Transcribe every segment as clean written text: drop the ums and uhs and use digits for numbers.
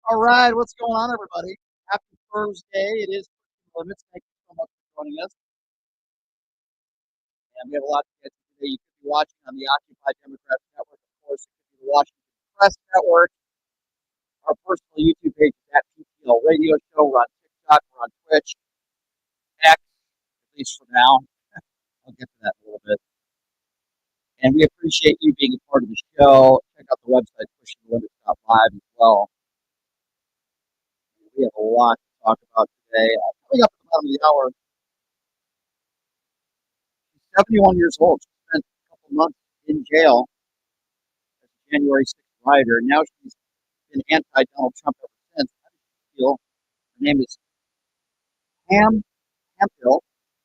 All right, what's going on, everybody? Happy Thursday. It is Limits. Thank you so much for joining us. And we have a lot to get to today. You could be watching on the Occupy Democrats Network, of course. It could be the Washington Press Network. Our personal YouTube page is at PTL Radio Show. We're on TikTok. We're on Twitch. X, at least for now. I'll get to that in a little bit. And we appreciate you being a part of the show. Check out the website, pushingthelimits.live as well. We have a lot to talk about today. Coming up at the bottom of the hour, 71 years old. She spent a couple months in jail as a January 6th rioter. Now she's been anti-Donald Trump ever since. How does she feel? Her name is Pam Hemphill.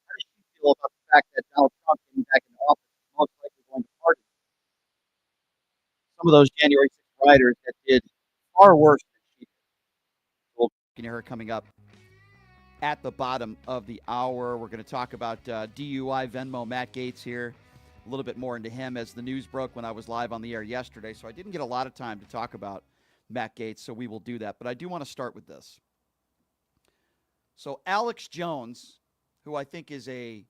How does she feel about the fact that Donald Trump getting back into office is most likely going to pardon some of those January 6th rioters that did far worse than she did? We'll hear her coming up at the bottom of the hour. We're going to talk about DUI Venmo. Matt Gaetz here. A little bit more into him as the news broke when I was live on the air yesterday, so I didn't get a lot of time to talk about Matt Gaetz, so we will do that. But I do want to start with this. So Alex Jones, who I think is a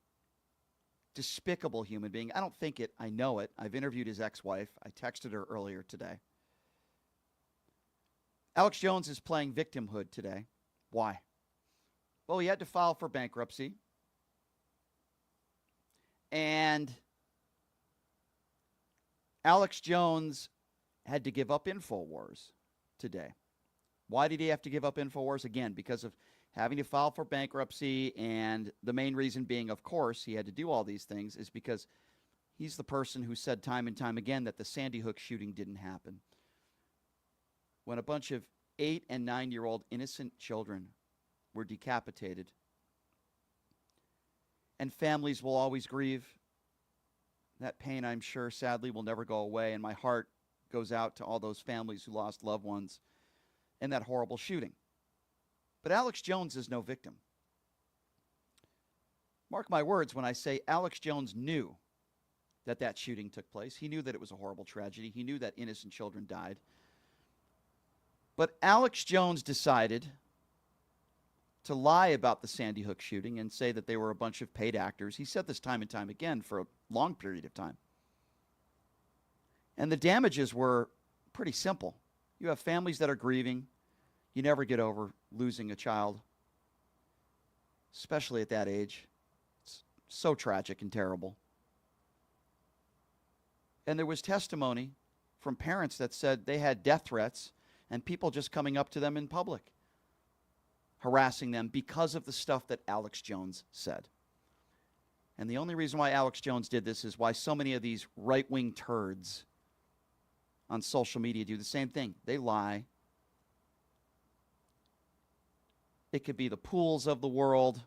despicable human being. I don't think it. I know it. I've interviewed his ex-wife. I texted her earlier today. Alex Jones is playing victimhood today. Why? Well, he had to file for bankruptcy. And Alex Jones had to give up Infowars today. Why did he have to give up Infowars? Again, because of having to file for bankruptcy, and the main reason being, of course, he had to do all these things is because he's the person who said time and time again that the Sandy Hook shooting didn't happen. When a bunch of 8- and 9-year-old innocent children were decapitated, and families will always grieve. That pain, I'm sure, sadly, will never go away, and my heart goes out to all those families who lost loved ones in that horrible shooting. But Alex Jones is no victim. Mark my words when I say Alex Jones knew that that shooting took place. He knew that it was a horrible tragedy. He knew that innocent children died. But Alex Jones decided to lie about the Sandy Hook shooting and say that they were a bunch of paid actors. He said this time and time again for a long period of time. And the damages were pretty simple. You have families that are grieving. You never get over losing a child, especially at that age. It's so tragic and terrible. And there was testimony from parents that said they had death threats and people just coming up to them in public, harassing them because of the stuff that Alex Jones said. And the only reason why Alex Jones did this is why so many of these right-wing turds on social media do the same thing. They lie. It could be the Pools of the world.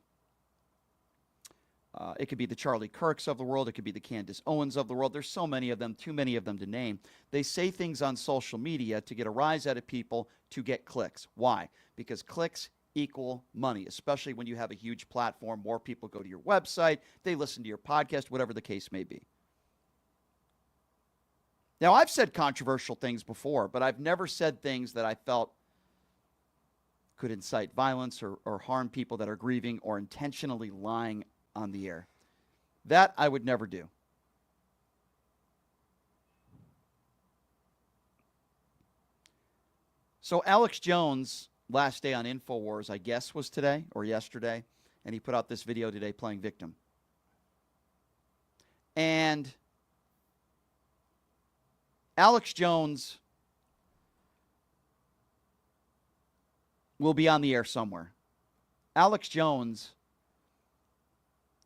It could be the Charlie Kirks of the world. It could be the Candace Owens of the world. There's so many of them, too many of them to name. They say things on social media to get a rise out of people to get clicks. Why? Because clicks equal money, especially when you have a huge platform. More people go to your website. They listen to your podcast, whatever the case may be. Now, I've said controversial things before, but I've never said things that I felt could incite violence or harm people that are grieving or intentionally lying on the air. That I would never do. So Alex Jones, last day on Infowars, I guess was today or yesterday, and he put out this video today playing victim. And Alex Jones will be on the air somewhere. Alex Jones,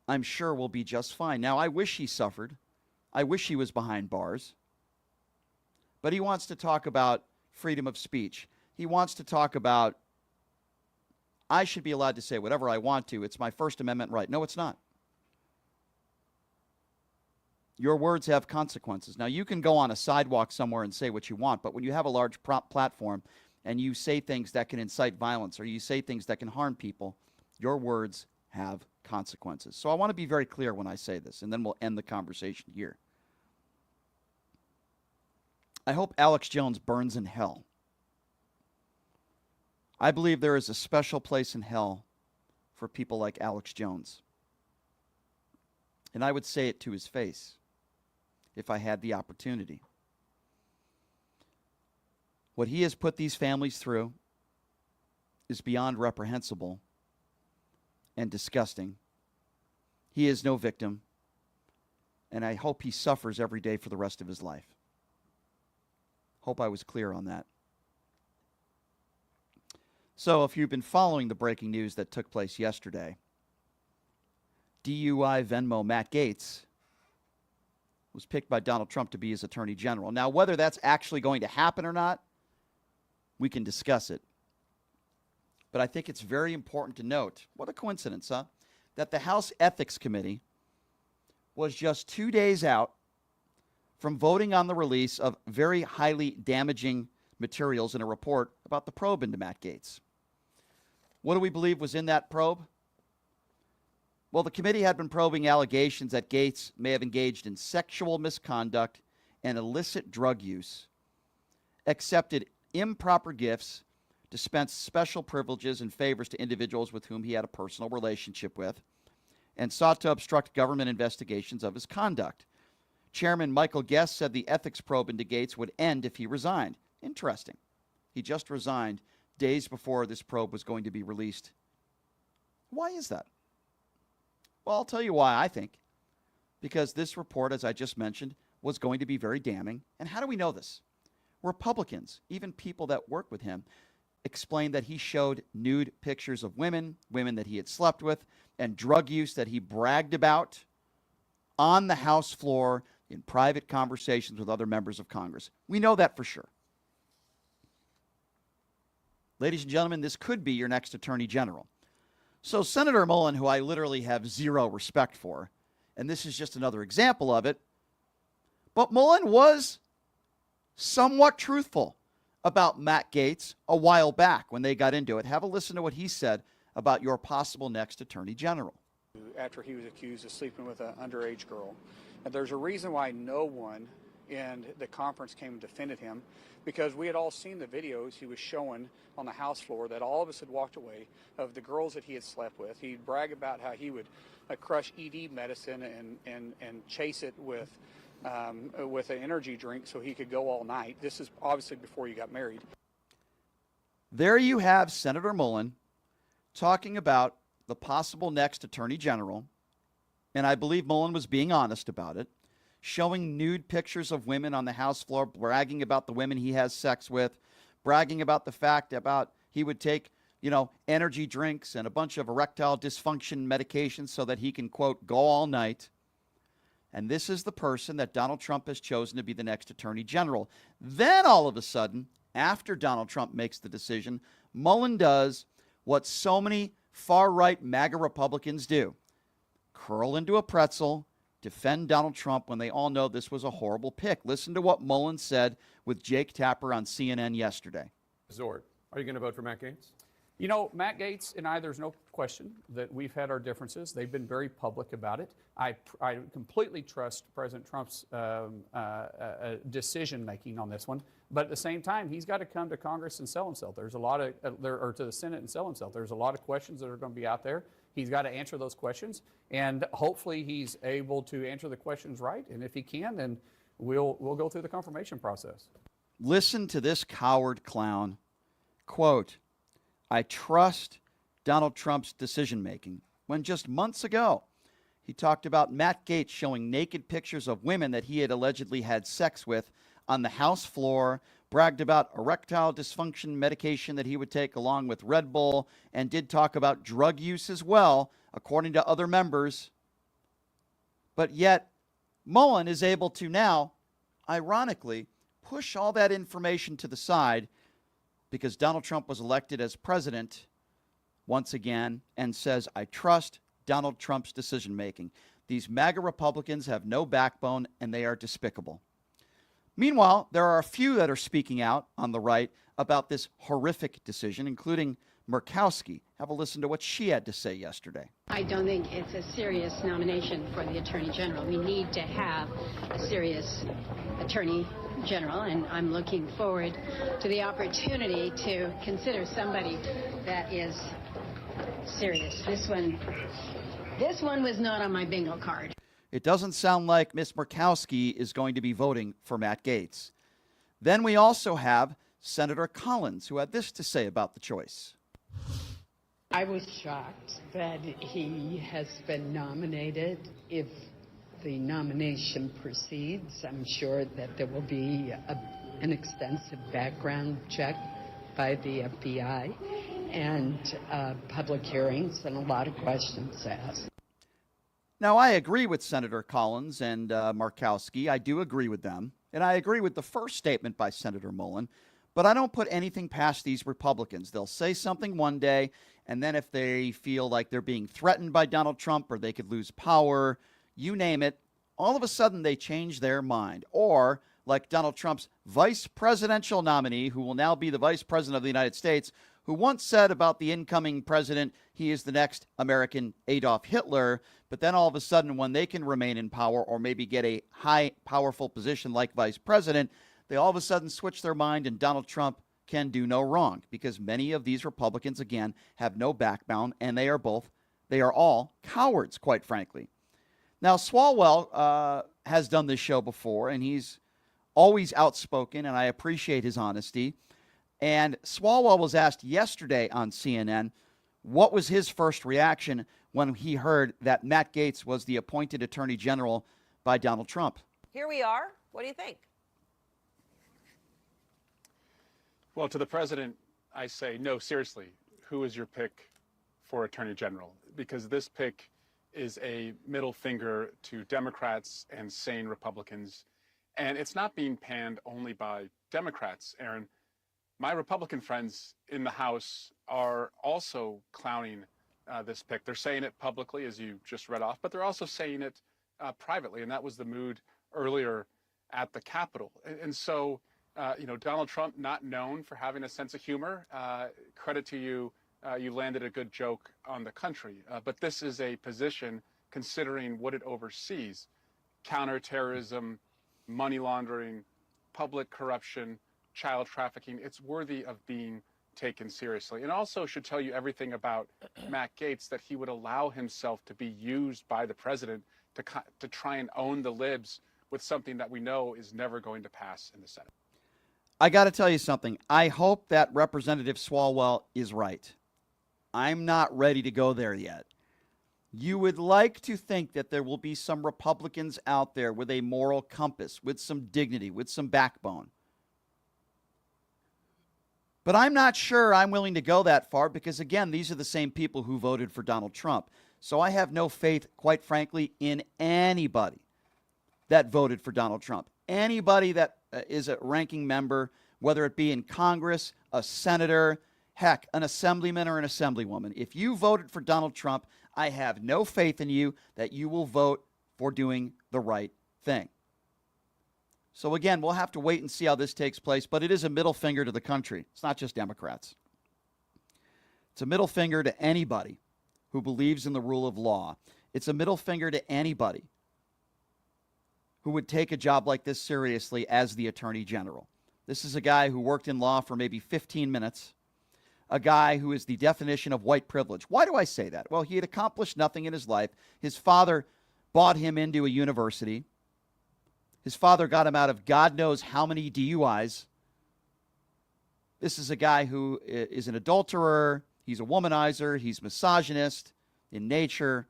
I'm sure, will be just fine. Now, I wish he suffered. I wish he was behind bars. But he wants to talk about freedom of speech. He wants to talk about, I should be allowed to say whatever I want to. It's my First Amendment right. No, it's not. Your words have consequences. Now, you can go on a sidewalk somewhere and say what you want, but when you have a large platform and you say things that can incite violence or you say things that can harm people, your words have consequences. So I want to be very clear when I say this, and then we'll end the conversation here. I hope Alex Jones burns in hell. I believe there is a special place in hell for people like Alex Jones. And I would say it to his face if I had the opportunity. What he has put these families through is beyond reprehensible and disgusting. He is no victim, and I hope he suffers every day for the rest of his life. Hope I was clear on that. So if you've been following the breaking news that took place yesterday, DUI Venmo Matt Gaetz was picked by Donald Trump to be his attorney general. Now, whether that's actually going to happen or not, we can discuss it. But I think it's very important to note, what a coincidence, huh? That the House Ethics Committee was just 2 days out from voting on the release of very highly damaging materials in a report about the probe into Matt Gaetz. What do we believe was in that probe? Well, the committee had been probing allegations that Gaetz may have engaged in sexual misconduct and illicit drug use, accepted improper gifts, dispensed special privileges and favors to individuals with whom he had a personal relationship with, and sought to obstruct government investigations of his conduct. Chairman Michael Guest said the ethics probe into Gaetz would end if he resigned. Interesting. He just resigned days before this probe was going to be released. Why is that? Well, I'll tell you why, I think. Because this report, as I just mentioned, was going to be very damning. And how do we know this? Republicans, even people that work with him, explained that he showed nude pictures of women that he had slept with, and drug use that he bragged about on the House floor in private conversations with other members of Congress. We know that for sure. Ladies and gentlemen, this could be your next attorney general. So Senator Mullen, who I literally have zero respect for, and this is just another example of it, but Mullen was somewhat truthful about Matt Gaetz a while back when they got into it. Have a listen to what he said about your possible next attorney general. After he was accused of sleeping with an underage girl. And there's a reason why no one in the conference came and defended him, because we had all seen the videos he was showing on the House floor that all of us had walked away of the girls that he had slept with. He'd brag about how he would crush ED medicine and chase it with an energy drink so he could go all night. This is obviously before you got married. There you have Senator Mullen talking about the possible next attorney general, and I believe Mullen was being honest about it, showing nude pictures of women on the House floor, bragging about the women he has sex with, bragging about the fact about he would take, energy drinks and a bunch of erectile dysfunction medications so that he can, quote, go all night. And this is the person that Donald Trump has chosen to be the next attorney general. Then all of a sudden, after Donald Trump makes the decision, Mullen does what so many far-right MAGA Republicans do: curl into a pretzel, defend Donald Trump when they all know this was a horrible pick. Listen to what Mullen said with Jake Tapper on CNN yesterday. Zord, are you going to vote for Matt Gaetz? Matt Gaetz and I, there's no question that we've had our differences. They've been very public about it. I completely trust President Trump's decision-making on this one. But at the same time, he's got to come to Congress and sell himself. There's a lot of, or to the Senate and sell himself. There's a lot of questions that are going to be out there. He's got to answer those questions. And hopefully he's able to answer the questions right. And if he can, then we'll go through the confirmation process. Listen to this coward clown. Quote, I trust Donald Trump's decision-making, when just months ago he talked about Matt Gaetz showing naked pictures of women that he had allegedly had sex with on the House floor, bragged about erectile dysfunction medication that he would take along with Red Bull, and did talk about drug use as well, according to other members. But yet, Mullen is able to now, ironically, push all that information to the side because Donald Trump was elected as president once again and says, I trust Donald Trump's decision-making. These MAGA Republicans have no backbone, and they are despicable. Meanwhile, there are a few that are speaking out on the right about this horrific decision, including Murkowski. Have a listen to what she had to say yesterday. I don't think it's a serious nomination for the Attorney General. We need to have a serious Attorney General, and I'm looking forward to the opportunity to consider somebody that is serious. This one was not on my bingo card. It doesn't sound like Ms. Murkowski is going to be voting for Matt Gaetz. Then we also have Senator Collins, who had this to say about the choice. I was shocked that he has been nominated. If the nomination proceeds, I'm sure that there will be an extensive background check by the FBI and public hearings and a lot of questions asked. Now, I agree with Senator Collins and Murkowski. I do agree with them. And I agree with the first statement by Senator Mullen. But I don't put anything past these Republicans. They'll say something one day, and then if they feel like they're being threatened by Donald Trump or they could lose power, you name it, all of a sudden they change their mind. Or, like Donald Trump's vice presidential nominee, who will now be the vice president of the United States, who once said about the incoming president, he is the next American Adolf Hitler. But then all of a sudden, when they can remain in power or maybe get a high, powerful position like vice president, they all of a sudden switch their mind and Donald Trump can do no wrong, because many of these Republicans, again, have no backbone, and they are all cowards, quite frankly. Now, Swalwell has done this show before, and he's always outspoken, and I appreciate his honesty. And Swalwell was asked yesterday on CNN what was his first reaction when he heard that Matt Gaetz was the appointed Attorney General by Donald Trump. Here we are. What do you think? Well, to the president, I say, no, seriously, who is your pick for Attorney General? Because this pick is a middle finger to Democrats and sane Republicans. And it's not being panned only by Democrats, Aaron. My Republican friends in the House are also clowning this pick. They're saying it publicly, as you just read off, but they're also saying it privately. And that was the mood earlier at the Capitol. And so, Donald Trump, not known for having a sense of humor. Credit to you. You landed a good joke on the country. But this is a position, considering what it oversees: counterterrorism, money laundering, public corruption, child trafficking. It's worthy of being taken seriously. And also should tell you everything about Matt Gaetz, that he would allow himself to be used by the president to try and own the libs with something that we know is never going to pass in the Senate. I got to tell you something. I hope that Representative Swalwell is right. I'm not ready to go there yet. You would like to think that there will be some Republicans out there with a moral compass, with some dignity, with some backbone. But I'm not sure I'm willing to go that far because, again, these are the same people who voted for Donald Trump. So I have no faith, quite frankly, in anybody that voted for Donald Trump. Anybody that is a ranking member, whether it be in Congress, a senator, heck, an assemblyman or an assemblywoman. If you voted for Donald Trump, I have no faith in you that you will vote for doing the right thing. So again, we'll have to wait and see how this takes place, but it is a middle finger to the country. It's not just Democrats. It's a middle finger to anybody who believes in the rule of law. It's a middle finger to anybody who would take a job like this seriously as the Attorney General. This is a guy who worked in law for maybe 15 minutes, a guy who is the definition of white privilege. Why do I say that? Well, he had accomplished nothing in his life. His father bought him into a university. His father got him out of God knows how many DUIs. This is a guy who is an adulterer. He's a womanizer. He's misogynist in nature.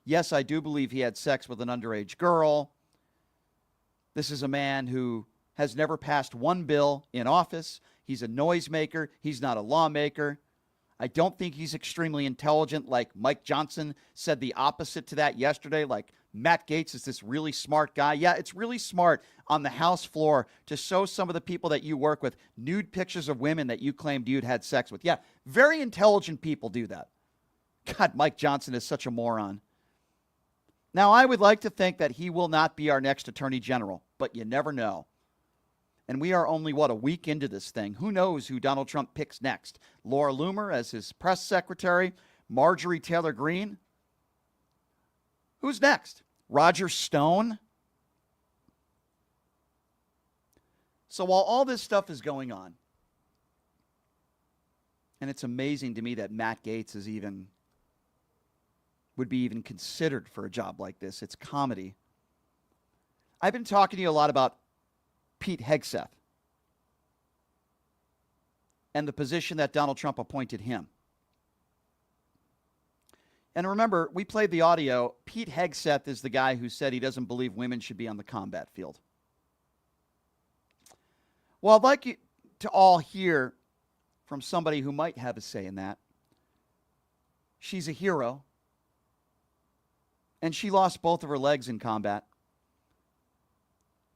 Yes, I do believe he had sex with an underage girl. This is a man who has never passed one bill in office. He's a noisemaker. He's not a lawmaker. I don't think he's extremely intelligent, like Mike Johnson said the opposite to that yesterday, like Matt Gaetz is this really smart guy. Yeah, it's really smart on the House floor to show some of the people that you work with nude pictures of women that you claimed you'd had sex with. Yeah, very intelligent people do that. God, Mike Johnson is such a moron. Now, I would like to think that he will not be our next Attorney General, but you never know. And we are only, a week into this thing. Who knows who Donald Trump picks next? Laura Loomer as his press secretary? Marjorie Taylor Greene? Who's next? Roger Stone? So while all this stuff is going on, and it's amazing to me that Matt Gaetz would be even considered for a job like this. It's comedy. I've been talking to you a lot about Pete Hegseth and the position that Donald Trump appointed him. And remember, we played the audio. Pete Hegseth is the guy who said he doesn't believe women should be on the combat field. Well, I'd like you to all hear from somebody who might have a say in that. She's a hero, and she lost both of her legs in combat.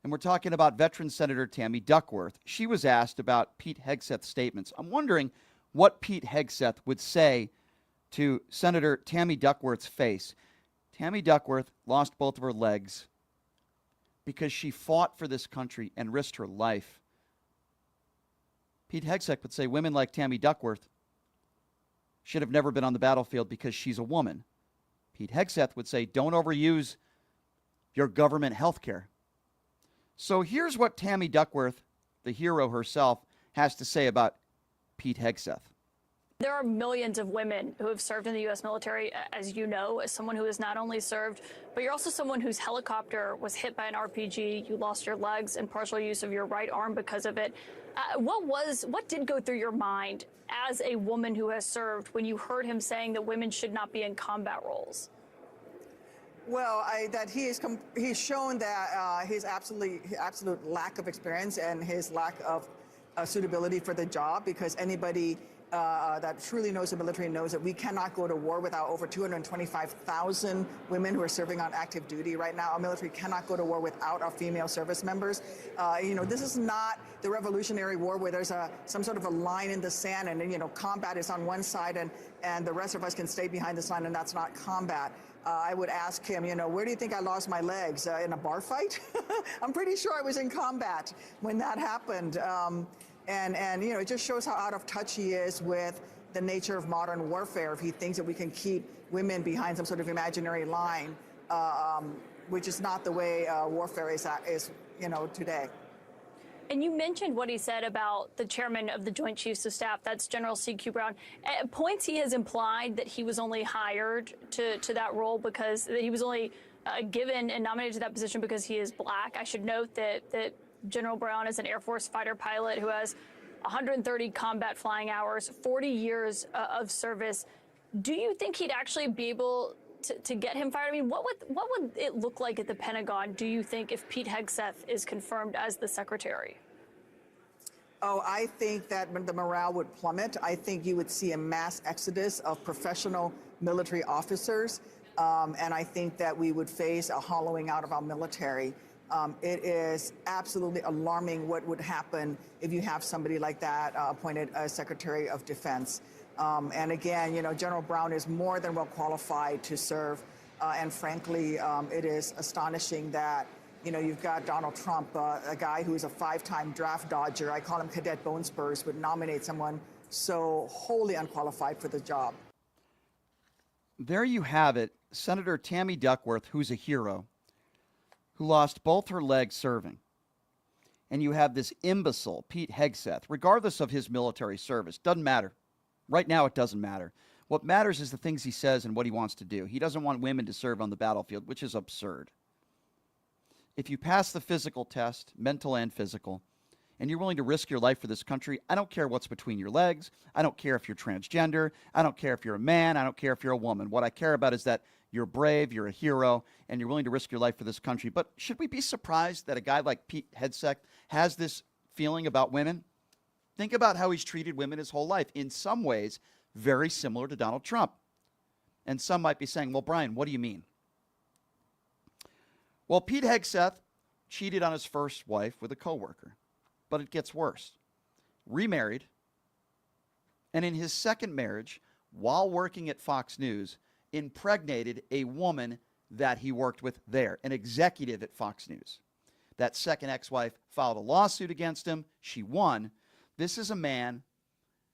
And we're talking about veteran Senator Tammy Duckworth. She was asked about Pete Hegseth's statements. I'm wondering what Pete Hegseth would say to Senator Tammy Duckworth's face. Tammy Duckworth lost both of her legs because she fought for this country and risked her life. Pete Hegseth would say women like Tammy Duckworth should have never been on the battlefield because she's a woman. Pete Hegseth would say, don't overuse your government health care. So here's what Tammy Duckworth, the hero herself, has to say about Pete Hegseth. There are millions of women who have served in the U.S. military, as you know, as someone who has not only served, but you're also someone whose helicopter was hit by an RPG. You lost your legs and partial use of your right arm because of it. What did go through your mind as a woman who has served when you heard him saying that women should not be in combat roles? Well, he's shown that his absolute lack of experience and his lack of suitability for the job, because anybody that truly knows the military knows that we cannot go to war without over 225,000 women who are serving on active duty right now. Our military cannot go to war without our female service members. This is not the Revolutionary War where there's some sort of a line in the sand and, combat is on one side and the rest of us can stay behind this line, and that's not combat. I would ask him, where do you think I lost my legs? In a bar fight? I'm pretty sure I was in combat when that happened. It just shows how out of touch he is with the nature of modern warfare. If he thinks that we can keep women behind some sort of imaginary line, which is not the way warfare is today. And you mentioned what he said about the chairman of the Joint Chiefs of Staff, that's General C.Q. Brown. At points, he has implied that he was only hired to that role because he was only given and nominated to that position because he is black. I should note that General Brown is an Air Force fighter pilot who has 130 combat flying hours, 40 years of service. Do you think he'd actually be able to get him fired? I mean, what would it look like at the Pentagon, do you think, if Pete Hegseth is confirmed as the secretary? Oh, I think that the morale would plummet. I think you would see a mass exodus of professional military officers, and I think that we would face a hollowing out of our military. It is absolutely alarming what would happen if you have somebody like that appointed as Secretary of Defense. And again, General Brown is more than well qualified to serve. And frankly, it is astonishing that, you've got Donald Trump, a guy who is a 5-time draft dodger. I call him Cadet Bone Spurs, would nominate someone so wholly unqualified for the job. There you have it. Senator Tammy Duckworth, who's a hero, who lost both her legs serving. And you have this imbecile, Pete Hegseth, regardless of his military service. Doesn't matter. Right now, it doesn't matter. What matters is the things he says and what he wants to do. He doesn't want women to serve on the battlefield, which is absurd. If you pass the physical test, mental and physical, and you're willing to risk your life for this country, I don't care what's between your legs. I don't care if you're transgender. I don't care if you're a man. I don't care if you're a woman. What I care about is that you're brave, you're a hero, and you're willing to risk your life for this country. But should we be surprised that a guy like Pete Hegseth has this feeling about women? Think about how he's treated women his whole life. In some ways, very similar to Donald Trump. And some might be saying, well, Brian, what do you mean? Well, Pete Hegseth cheated on his first wife with a coworker. But it gets worse. Remarried. And in his second marriage, while working at Fox News, impregnated a woman that he worked with there, an executive at Fox News. That second ex-wife filed a lawsuit against him. She won. This is a man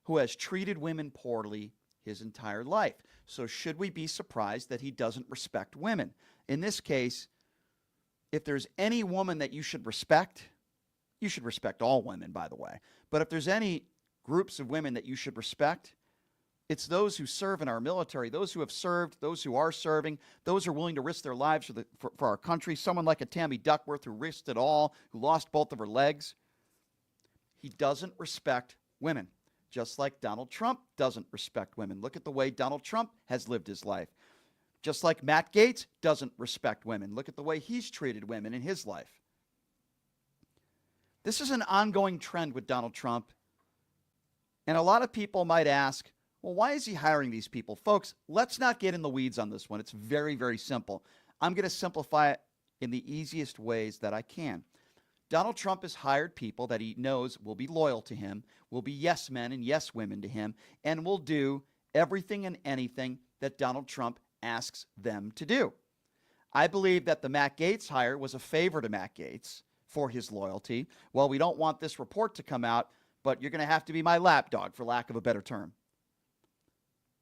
who has treated women poorly his entire life. So should we be surprised that he doesn't respect women? In this case, if there's any woman that you should respect all women, by the way, but if there's any groups of women that you should respect, it's those who serve in our military, those who have served, those who are serving, those who are willing to risk their lives for our country. Someone like a Tammy Duckworth who risked it all, who lost both of her legs. He doesn't respect women, just like Donald Trump doesn't respect women. Look at the way Donald Trump has lived his life. Just like Matt Gaetz doesn't respect women. Look at the way he's treated women in his life. This is an ongoing trend with Donald Trump. And a lot of people might ask, well, why is he hiring these people? Folks, let's not get in the weeds on this one. It's very, very simple. I'm going to simplify it in the easiest ways that I can. Donald Trump has hired people that he knows will be loyal to him, will be yes men and yes women to him, and will do everything and anything that Donald Trump asks them to do. I believe that the Matt Gaetz hire was a favor to Matt Gaetz for his loyalty. Well, we don't want this report to come out, but you're going to have to be my lapdog, for lack of a better term.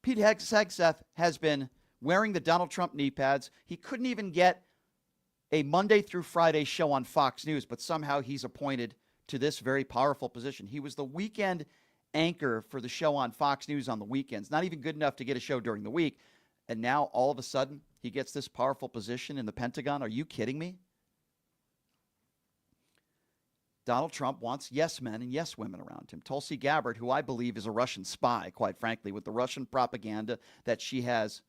Pete Hegseth has been wearing the Donald Trump knee pads. He couldn't even get a Monday through Friday show on Fox News, but somehow he's appointed to this very powerful position. He was the weekend anchor for the show on Fox News on the weekends, not even good enough to get a show during the week. And now all of a sudden he gets this powerful position in the Pentagon. Are you kidding me? Donald Trump wants yes men and yes women around him. Tulsi Gabbard, who I believe is a Russian spy, quite frankly, with the Russian propaganda that she has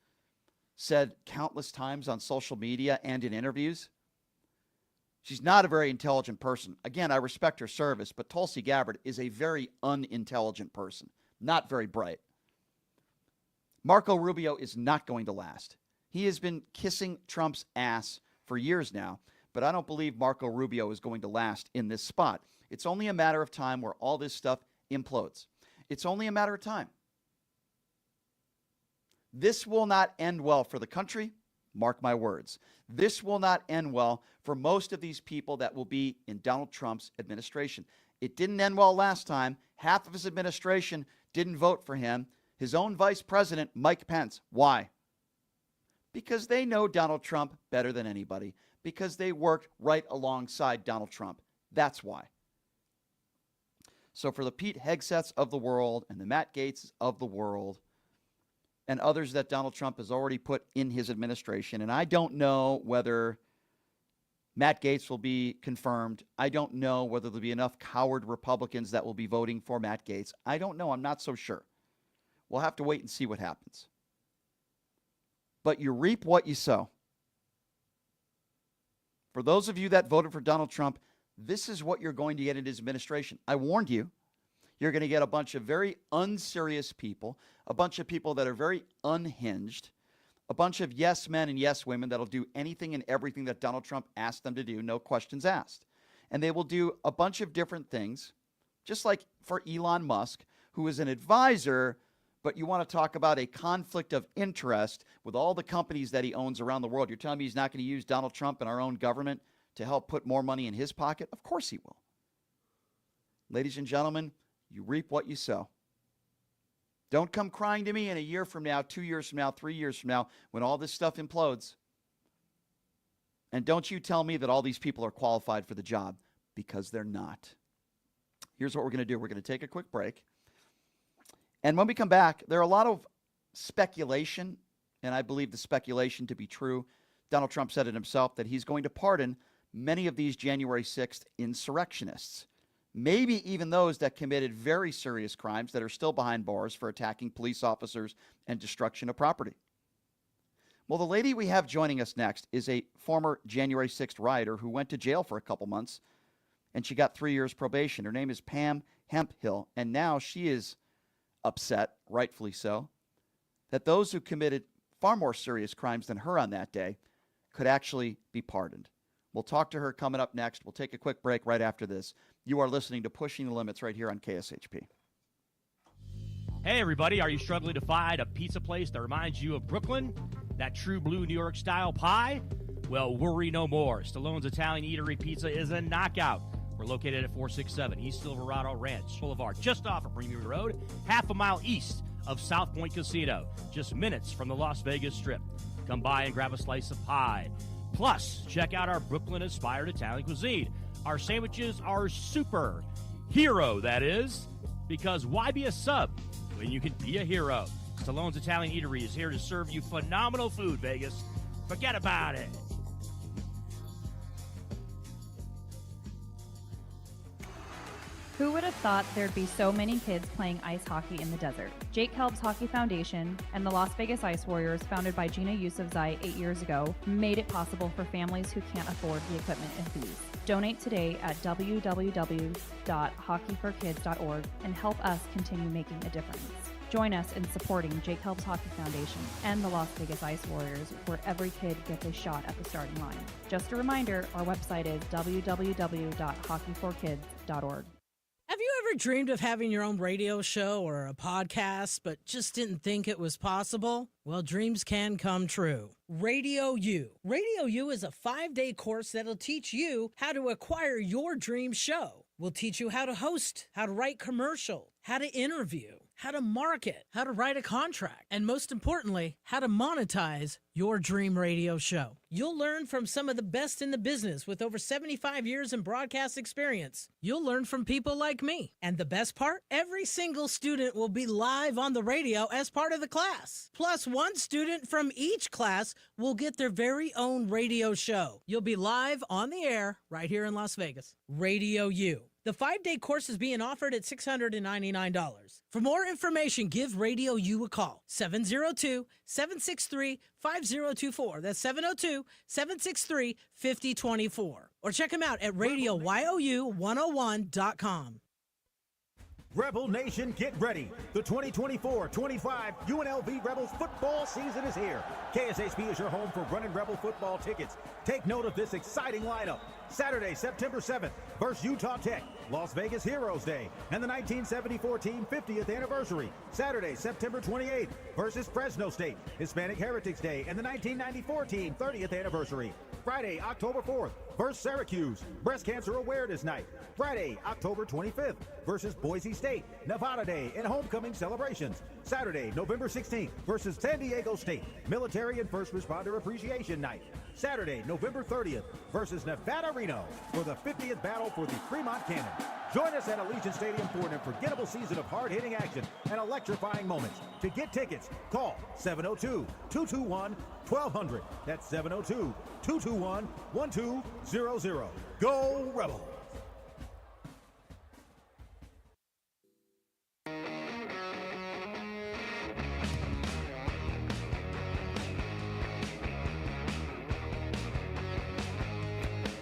said countless times on social media and in interviews. She's not a very intelligent person. Again, I respect her service, but Tulsi Gabbard is a very unintelligent person, not very bright. Marco Rubio is not going to last. He has been kissing Trump's ass for years now, but I don't believe Marco Rubio is going to last in this spot. It's only a matter of time where all this stuff implodes. It's only a matter of time. This will not end well for the country. Mark my words. This will not end well for most of these people that will be in Donald Trump's administration. It didn't end well last time. Half of his administration didn't vote for him. His own vice president, Mike Pence. Why? Because they know Donald Trump better than anybody. Because they worked right alongside Donald Trump. That's why. So for the Pete Hegseths of the world and the Matt Gaetz of the world and others that Donald Trump has already put in his administration, and I don't know whether Matt Gaetz will be confirmed. I don't know whether there'll be enough coward Republicans that will be voting for Matt Gaetz. I don't know. I'm not so sure. We'll have to wait and see what happens. But you reap what you sow. For those of you that voted for Donald Trump, this is what you're going to get in his administration. I warned you. You're going to get a bunch of very unserious people, a bunch of people that are very unhinged, a bunch of yes men and yes women that'll do anything and everything that Donald Trump asked them to do, no questions asked. And they will do a bunch of different things, just like for Elon Musk, who is an advisor, but you want to talk about a conflict of interest with all the companies that he owns around the world. You're telling me he's not going to use Donald Trump and our own government to help put more money in his pocket? Of course he will. Ladies and gentlemen, you reap what you sow. Don't come crying to me in a year from now, 2 years from now, 3 years from now, when all this stuff implodes. And don't you tell me that all these people are qualified for the job, because they're not. Here's what we're going to do. We're going to take a quick break. And when we come back, there are a lot of speculation, and I believe the speculation to be true. Donald Trump said it himself that he's going to pardon many of these January 6th insurrectionists, maybe even those that committed very serious crimes that are still behind bars for attacking police officers and destruction of property. Well, the lady we have joining us next is a former January 6th rioter who went to jail for a couple months, and she got 3 years probation. Her name is Pam Hemphill, and now she is upset, rightfully so, that those who committed far more serious crimes than her on that day could actually be pardoned. We'll talk to her coming up next. We'll take a quick break right after this. You are listening to Pushing the Limits right here on KSHP. Hey, everybody. Are you struggling to find a pizza place that reminds you of Brooklyn? That true blue New York style pie? Well, worry no more. Stallone's Italian Eatery Pizza is a knockout. We're located at 467 East Silverado Ranch Boulevard, just off of Premier Road, half a mile east of South Point Casino, just minutes from the Las Vegas Strip. Come by and grab a slice of pie. Plus, check out our Brooklyn-inspired Italian cuisine. Our sandwiches are super. Hero, that is. Because why be a sub when you can be a hero? Stallone's Italian Eatery is here to serve you phenomenal food, Vegas. Forget about it. Who would have thought there'd be so many kids playing ice hockey in the desert? Jake Helps Hockey Foundation and the Las Vegas Ice Warriors, founded by Gina Yusufzai 8 years ago, made it possible for families who can't afford the equipment and fees. Donate today at www.hockeyforkids.org and help us continue making a difference. Join us in supporting Jake Helps Hockey Foundation and the Las Vegas Ice Warriors, where every kid gets a shot at the starting line. Just a reminder, our website is www.hockeyforkids.org. Have you ever dreamed of having your own radio show or a podcast, but just didn't think it was possible? Well, dreams can come true. Radio U. Radio U is a 5-day course that'll teach you how to acquire your dream show. We'll teach you how to host, how to write commercial, how to interview, how to market, how to write a contract, and most importantly, how to monetize your dream radio show. You'll learn from some of the best in the business with over 75 years in broadcast experience. You'll learn from people like me. And the best part? Every single student will be live on the radio as part of the class. Plus, one student from each class will get their very own radio show. You'll be live on the air right here in Las Vegas. Radio U. The 5-day course is being offered at $699. For more information, give Radio U a call. 702-763-5024. That's 702-763-5024. Or check them out at RadioYOU101.com. Rebel Nation, get ready. The 2024-25 UNLV Rebels football season is here. KSHP is your home for running Rebel football tickets. Take note of this exciting lineup. Saturday, September 7th, versus Utah Tech, Las Vegas Heroes Day, and the 1974 team 50th anniversary. Saturday, September 28th, versus Fresno State, Hispanic Heritage Day, and the 1994 team 30th anniversary. Friday, October 4th, versus Syracuse, Breast Cancer Awareness Night. Friday, October 25th, versus Boise State, Nevada Day, and Homecoming celebrations. Saturday, November 16th, versus San Diego State, Military and First Responder Appreciation Night. Saturday, November 30th, versus Nevada Reno for the 50th Battle for the Fremont Cannon. Join us at Allegiant Stadium for an unforgettable season of hard-hitting action and electrifying moments. To get tickets, call 702-221-1200. That's 702-221-1200. Go Rebels!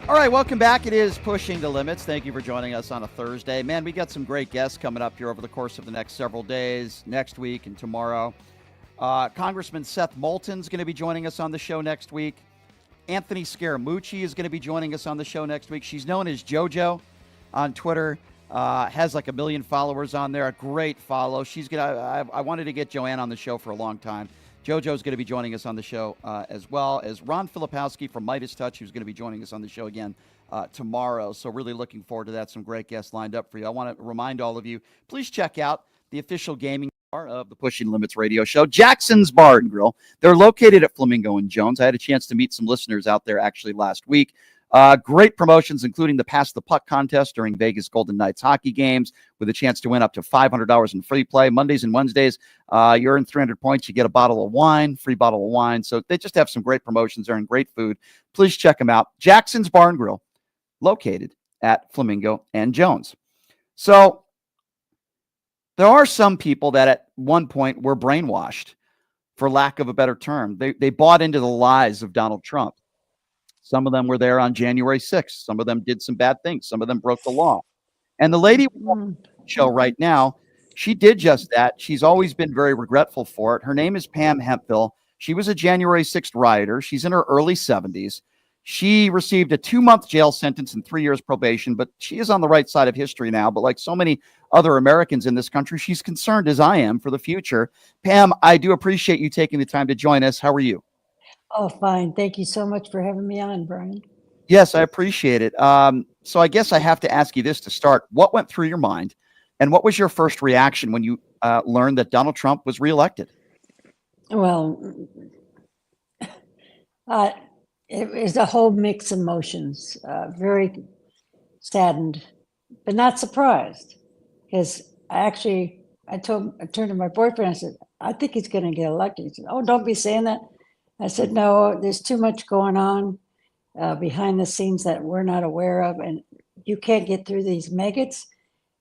All right, welcome back. It is Pushing the Limits. Thank you for joining us on a Thursday. Man, we got some great guests coming up here over the course of the next several days, next week and tomorrow. Congressman Seth Moulton's going to be joining us on the show next week. Anthony Scaramucci is going to be joining us on the show next week. She's known as JoJo on Twitter. Has like 1 million followers on there. A great follow. I wanted to get Joanne on the show for a long time. JoJo's going to be joining us on the show as well as Ron Filipowski from Midas Touch, who's going to be joining us on the show again tomorrow. So really looking forward to that. Some great guests lined up for you. I want to remind all of you, please check out the official gaming bar of the Pushing Limits radio show, Jackson's Bar and Grill. They're located at Flamingo and Jones. I had a chance to meet some listeners out there actually last week. Great promotions, including the Pass the Puck contest during Vegas Golden Knights hockey games with a chance to win up to $500 in free play. Mondays and Wednesdays, you earn 300 points. You get a bottle of wine, free bottle of wine. So they just have some great promotions there and great food. Please check them out. Jackson's Bar and Grill, located at Flamingo and Jones. So there are some people that at one point were brainwashed, for lack of a better term. They bought into the lies of Donald Trump. Some of them were there on January 6th. Some of them did some bad things. Some of them broke the law. And the lady on the show right now, she did just that. She's always been very regretful for it. Her name is Pam Hemphill. She was a January 6th rioter. She's in her early 70s. She received a 2-month jail sentence and 3 years probation, but she is on the right side of history now. But like so many other Americans in this country, she's concerned, as I am, for the future. Pam, I do appreciate you taking the time to join us. How are you? Oh, fine. Thank you so much for having me on, Brian. Yes, I appreciate it. So I guess I have to ask you this to start. What went through your mind, and what was your first reaction when you learned that Donald Trump was reelected? Well, uh, it was a whole mix of emotions. Very saddened, but not surprised, because I turned to my boyfriend. I said, "I think he's going to get elected." He said, "Oh, don't be saying that." I said, "No, there's too much going on behind the scenes that we're not aware of, and you can't get through these maggots.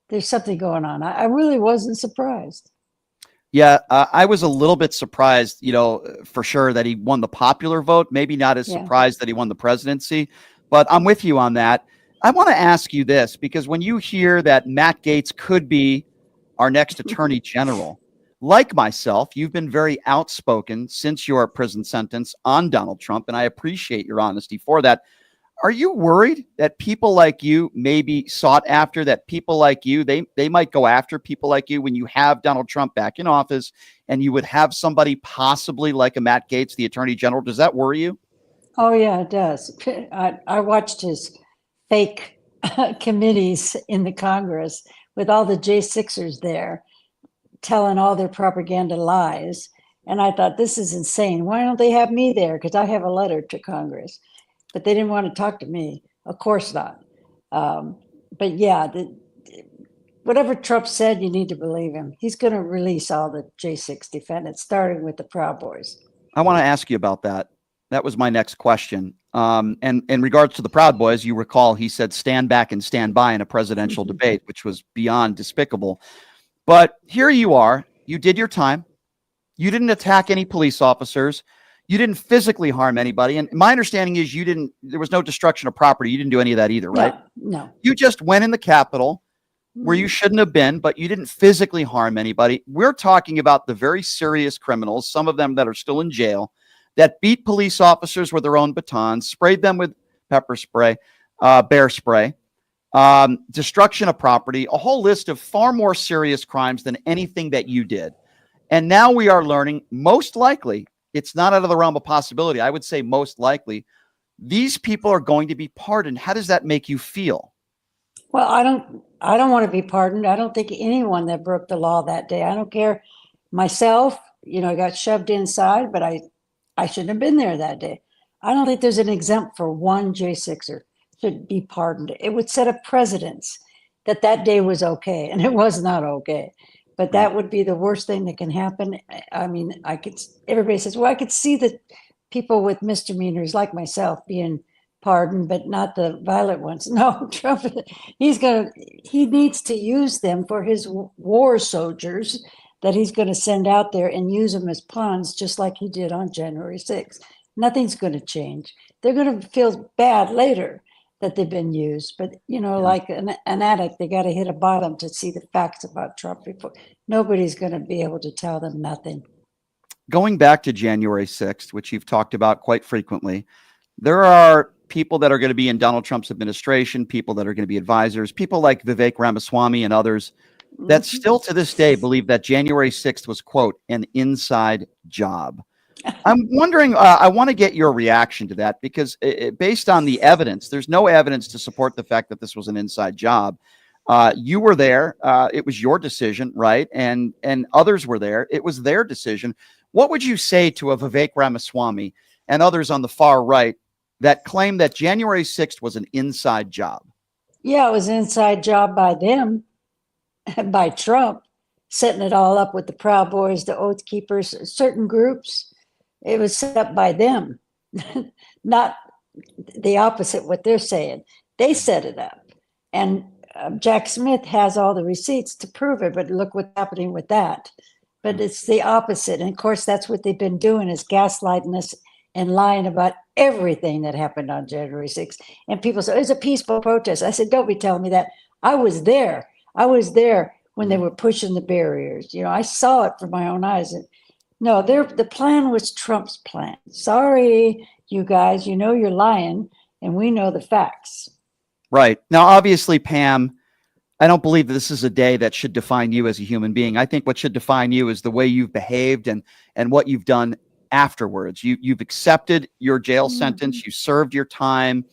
There's something going on." I really wasn't surprised. Yeah, I was a little bit surprised, for sure that he won the popular vote. Maybe not as surprised that he won the presidency, but I'm with you on that. I want to ask you this, because when you hear that Matt Gaetz could be our next attorney general, like myself, you've been very outspoken since your prison sentence on Donald Trump, and I appreciate your honesty for that. Are you worried that people like you may be sought after, that people like you, they might go after people like you when you have Donald Trump back in office and you would have somebody possibly like a Matt Gaetz, the attorney general? Does that worry you? Oh, yeah, it does. I watched his fake committees in the Congress with all the J6ers there telling all their propaganda lies. And I thought, this is insane. Why don't they have me there? Because I have a letter to Congress. But they didn't want to talk to me. Of course not. But yeah, whatever Trump said, you need to believe him. He's going to release all the J6 defendants, starting with the Proud Boys. I want to ask you about that. That was my next question. And in regards to the Proud Boys, you recall he said, "Stand back and stand by" in a presidential debate, which was beyond despicable. But here you are. You did your time. You didn't attack any police officers. You didn't physically harm anybody. And my understanding is there was no destruction of property. You didn't do any of that either, right? No. You just went in the Capitol where you shouldn't have been, but you didn't physically harm anybody. We're talking about the very serious criminals, some of them that are still in jail, that beat police officers with their own batons, sprayed them with pepper spray, bear spray, destruction of property, a whole list of far more serious crimes than anything that you did. And now we are learning, most likely, it's not out of the realm of possibility, I would say most likely, these people are going to be pardoned. How does that make you feel? Well, I don't want to be pardoned. I don't think anyone that broke the law that day. I don't care. Myself, I got shoved inside, but I shouldn't have been there that day. I don't think there's an exempt for one J6er should be pardoned. It would set a precedence that day was okay, and it was not okay. But that would be the worst thing that can happen. I mean, everybody says, well, I could see the people with misdemeanors like myself being pardoned, but not the violent ones. No, Trump, he needs to use them for his war soldiers that he's going to send out there and use them as pawns, just like he did on January 6th. Nothing's going to change. They're going to feel bad later that they've been used. But, like an addict, they got to hit a bottom to see the facts about Trump before. Nobody's going to be able to tell them nothing. Going back to January 6th, which you've talked about quite frequently, there are people that are going to be in Donald Trump's administration, people that are going to be advisors, people like Vivek Ramaswamy and others that still to this day believe that January 6th was, quote, an inside job. I'm wondering, I want to get your reaction to that, because based on the evidence, there's no evidence to support the fact that this was an inside job. You were there. It was your decision, right? And others were there. It was their decision. What would you say to a Vivek Ramaswamy and others on the far right that claim that January 6th was an inside job? Yeah, it was an inside job by them, by Trump, setting it all up with the Proud Boys, the Oath Keepers, certain groups. It was set up by them, not the opposite what they're saying. They set it up. And Jack Smith has all the receipts to prove it, but look what's happening with that. But it's the opposite. And of course, that's what they've been doing, is gaslighting us and lying about everything that happened on January 6th. And people say, it's a peaceful protest. I said, don't be telling me that. I was there. I was there when they were pushing the barriers. I saw it with my own eyes. And no, the plan was Trump's plan. Sorry, you guys, you're lying, and we know the facts. Right. Now, obviously, Pam, I don't believe this is a day that should define you as a human being. I think what should define you is the way you've behaved and what you've done afterwards. You've accepted your jail sentence. You served your time.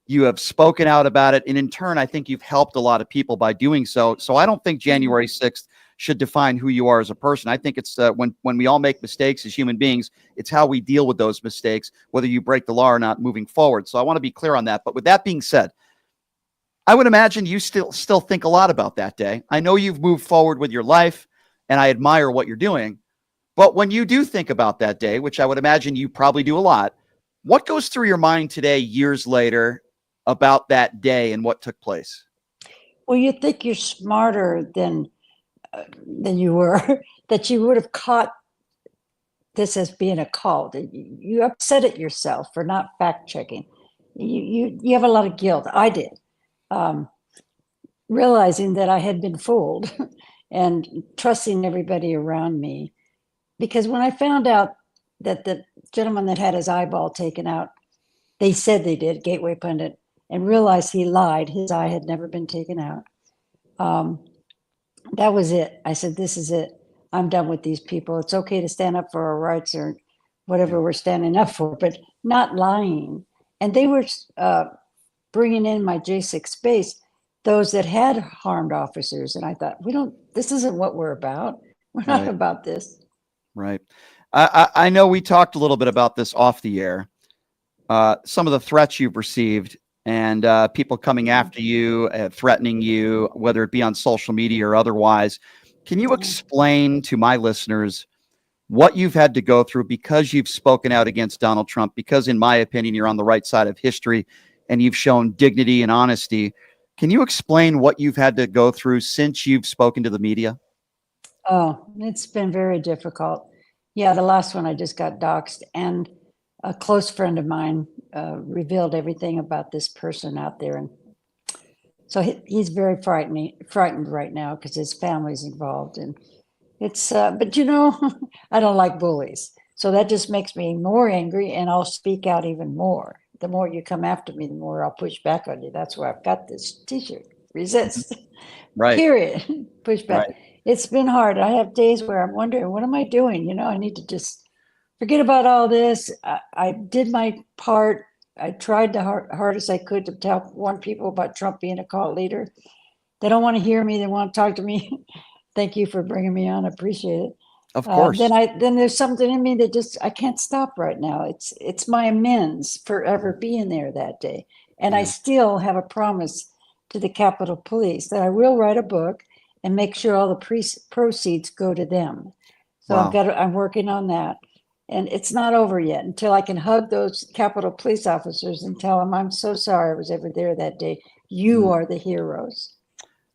You have spoken out about it. And in turn, I think you've helped a lot of people by doing so. So I don't think January 6th should define who you are as a person. I think it's when we all make mistakes as human beings, it's how we deal with those mistakes, whether you break the law or not moving forward. So I want to be clear on that. But with that being said, I would imagine you still think a lot about that day. I know you've moved forward with your life, and I admire what you're doing. But when you do think about that day, which I would imagine you probably do a lot, what goes through your mind today, years later, about that day and what took place? Well, you think you're smarter than you were, that you would have caught this as being a cult. You upset at yourself for not fact checking. You have a lot of guilt. I did. Realizing that I had been fooled and trusting everybody around me. Because when I found out that the gentleman that had his eyeball taken out, they said they did, Gateway Pundit, and realized he lied, his eye had never been taken out. That was it. I said, this is it. I'm done with these people. It's okay to stand up for our rights or whatever we're standing up for, but not lying. And they were bringing in my J6 space those that had harmed officers. And I thought, this isn't what we're about. We're not about this. Right. I know we talked a little bit about this off the air. Some of the threats you've received and people coming after you, threatening you, whether it be on social media or otherwise. Can you explain to my listeners what you've had to go through because you've spoken out against Donald Trump? Because in my opinion, you're on the right side of history and you've shown dignity and honesty. Can you explain what you've had to go through since you've spoken to the media? Oh, it's been very difficult. Yeah, the last one I just got doxxed, and a close friend of mine revealed everything about this person out there. And so he's very frightened right now because his family's involved. And it's, but I don't like bullies. So that just makes me more angry, and I'll speak out even more. The more you come after me, the more I'll push back on you. That's why I've got this t-shirt, resist, period, push back. Right. It's been hard. I have days where I'm wondering, what am I doing? I need to just forget about all this. I did my part. I tried the hardest I could to warn people about Trump being a cult leader. They don't want to hear me. They want to talk to me. Thank you for bringing me on. I appreciate it. Of course. Then there's something in me that I can't stop right now. It's my amends for ever being there that day. And I still have a promise to the Capitol Police that I will write a book and make sure all the proceeds go to them. So I'm working on that. And it's not over yet until I can hug those Capitol Police officers and tell them, I'm so sorry I was ever there that day. You are the heroes.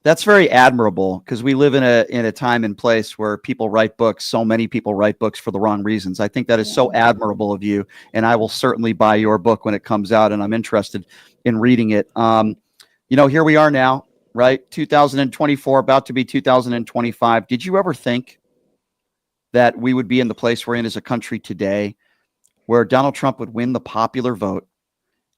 That's very admirable, because we live in a time and place where people write books. So many people write books for the wrong reasons. I think that is so admirable of you, and I will certainly buy your book when it comes out, and I'm interested in reading it. Here we are now, right? 2024, about to be 2025. Did you ever think that we would be in the place we're in as a country today, where Donald Trump would win the popular vote,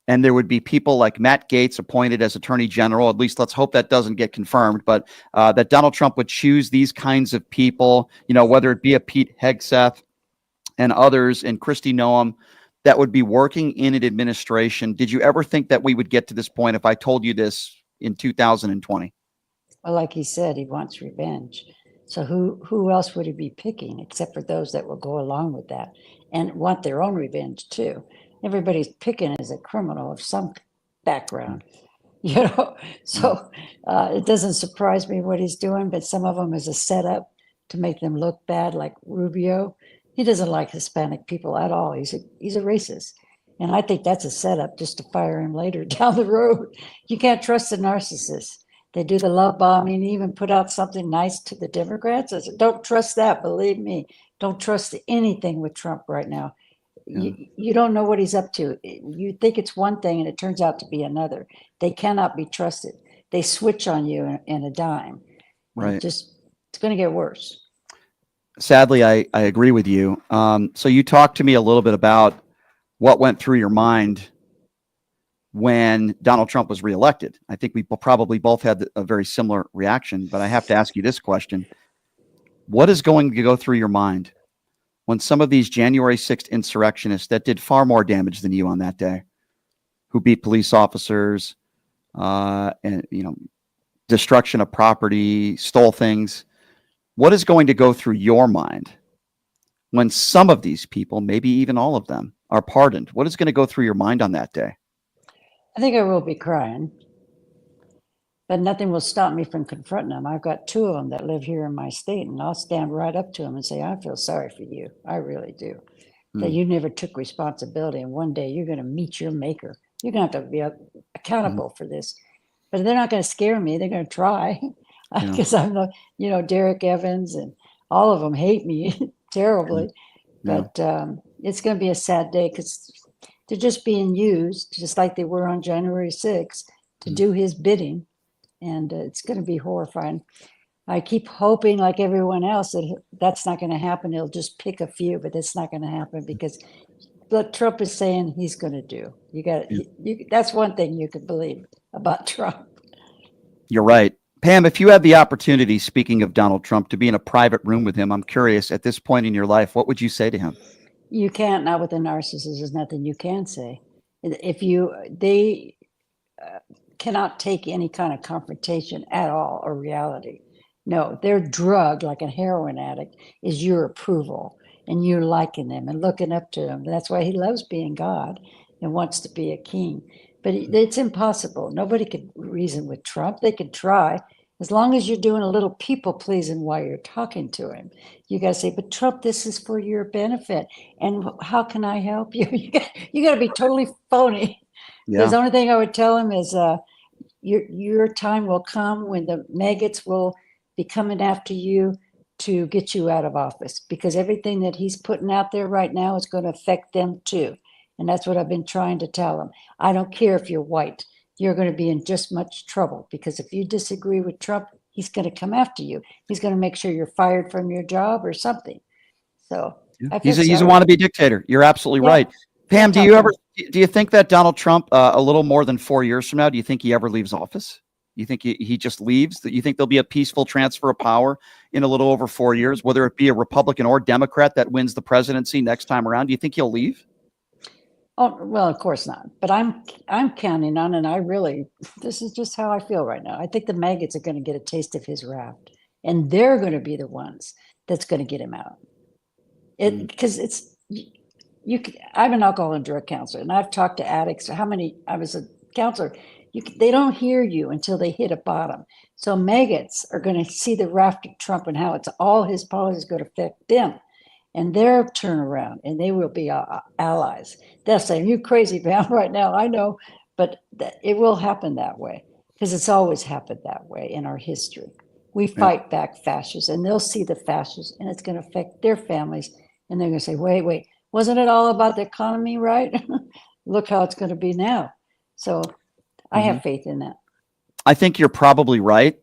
and there would be people like Matt Gaetz appointed as Attorney General? At least let's hope that doesn't get confirmed, but that Donald Trump would choose these kinds of people, whether it be a Pete Hegseth and others and Kristi Noem, that would be working in an administration. Did you ever think that we would get to this point if I told you this in 2020? Well, like he said, he wants revenge. So who else would he be picking except for those that will go along with that and want their own revenge too? Everybody's picking as a criminal of some background, so it doesn't surprise me what he's doing, but some of them is a setup to make them look bad, like Rubio. He doesn't like Hispanic people at all. He's a racist. And I think that's a setup just to fire him later down the road. You can't trust a narcissist. They do the love bombing, even put out something nice to the Democrats. I said, don't trust that. Believe me, don't trust anything with Trump right now. Yeah. You don't know what he's up to. You think it's one thing and it turns out to be another. They cannot be trusted. They switch on you in a dime. Right. It's going to get worse. Sadly, I agree with you. So you talked to me a little bit about what went through your mind when Donald Trump was reelected. I think we probably both had a very similar reaction, but I have to ask you this question. What is going to go through your mind when some of these January 6th insurrectionists that did far more damage than you on that day, who beat police officers, and destruction of property, stole things, what is going to go through your mind when some of these people, maybe even all of them, are pardoned? What is going to go through your mind on that day? I think I will be crying, but nothing will stop me from confronting them. I've got 2 of them that live here in my state, and I'll stand right up to them and say, I feel sorry for you. I really do. That you never took responsibility, and one day you're going to meet your maker. You're going to have to be accountable for this. But they're not going to scare me. They're going to try, because I'm not, Derek Evans and all of them hate me terribly. But it's going to be a sad day, because they're just being used, just like they were on January 6th, to do his bidding. And it's going to be horrifying. I keep hoping, like everyone else, that that's not going to happen. He'll just pick a few, but it's not going to happen, because what Trump is saying he's going to do. That's one thing you could believe about Trump. You're right. Pam, if you had the opportunity, speaking of Donald Trump, to be in a private room with him, I'm curious, at this point in your life, what would you say to him? You can't. Not with a narcissist. There's nothing you can say. They cannot take any kind of confrontation at all, or reality. No, their drug, like a heroin addict, is your approval and you liking them and looking up to them. That's why he loves being God and wants to be a king. But it's impossible. Nobody could reason with Trump. They could try, as long as you're doing a little people pleasing while you're talking to him. You got to say, but Trump, this is for your benefit. And how can I help you? You got to be totally phony. Yeah. The only thing I would tell him is your time will come when the maggots will be coming after you to get you out of office, because everything that he's putting out there right now is going to affect them too. And that's what I've been trying to tell him. I don't care if you're white. You're going to be in just much trouble, because if you disagree with Trump, he's going to come after you. He's going to make sure you're fired from your job or something. So he's a wannabe dictator. You're absolutely right. Pam, do you think that Donald Trump, a little more than 4 years from now, do you think he ever leaves office? You think he just leaves? That you think there'll be a peaceful transfer of power in a little over 4 years, whether it be a Republican or Democrat that wins the presidency next time around? Do you think he'll leave? Oh, well, of course not. But I'm counting on, and this is just how I feel right now. I think the maggots are going to get a taste of his wrath, and they're going to be the ones that's going to get him out. Because I'm an alcohol and drug counselor, and I've talked to addicts. I was a counselor. They don't hear you until they hit a bottom. So maggots are going to see the raft of Trump and how it's all his policies going to affect them and their turnaround, and they will be allies. They'll say, "You crazy, Pam, right now." I know, but it will happen that way, because it's always happened that way in our history. We fight back fascists, and they'll see the fascists, and it's going to affect their families, and they're going to say, wait, wasn't it all about the economy, right? Look how it's going to be now. So I have faith in that. I think you're probably right.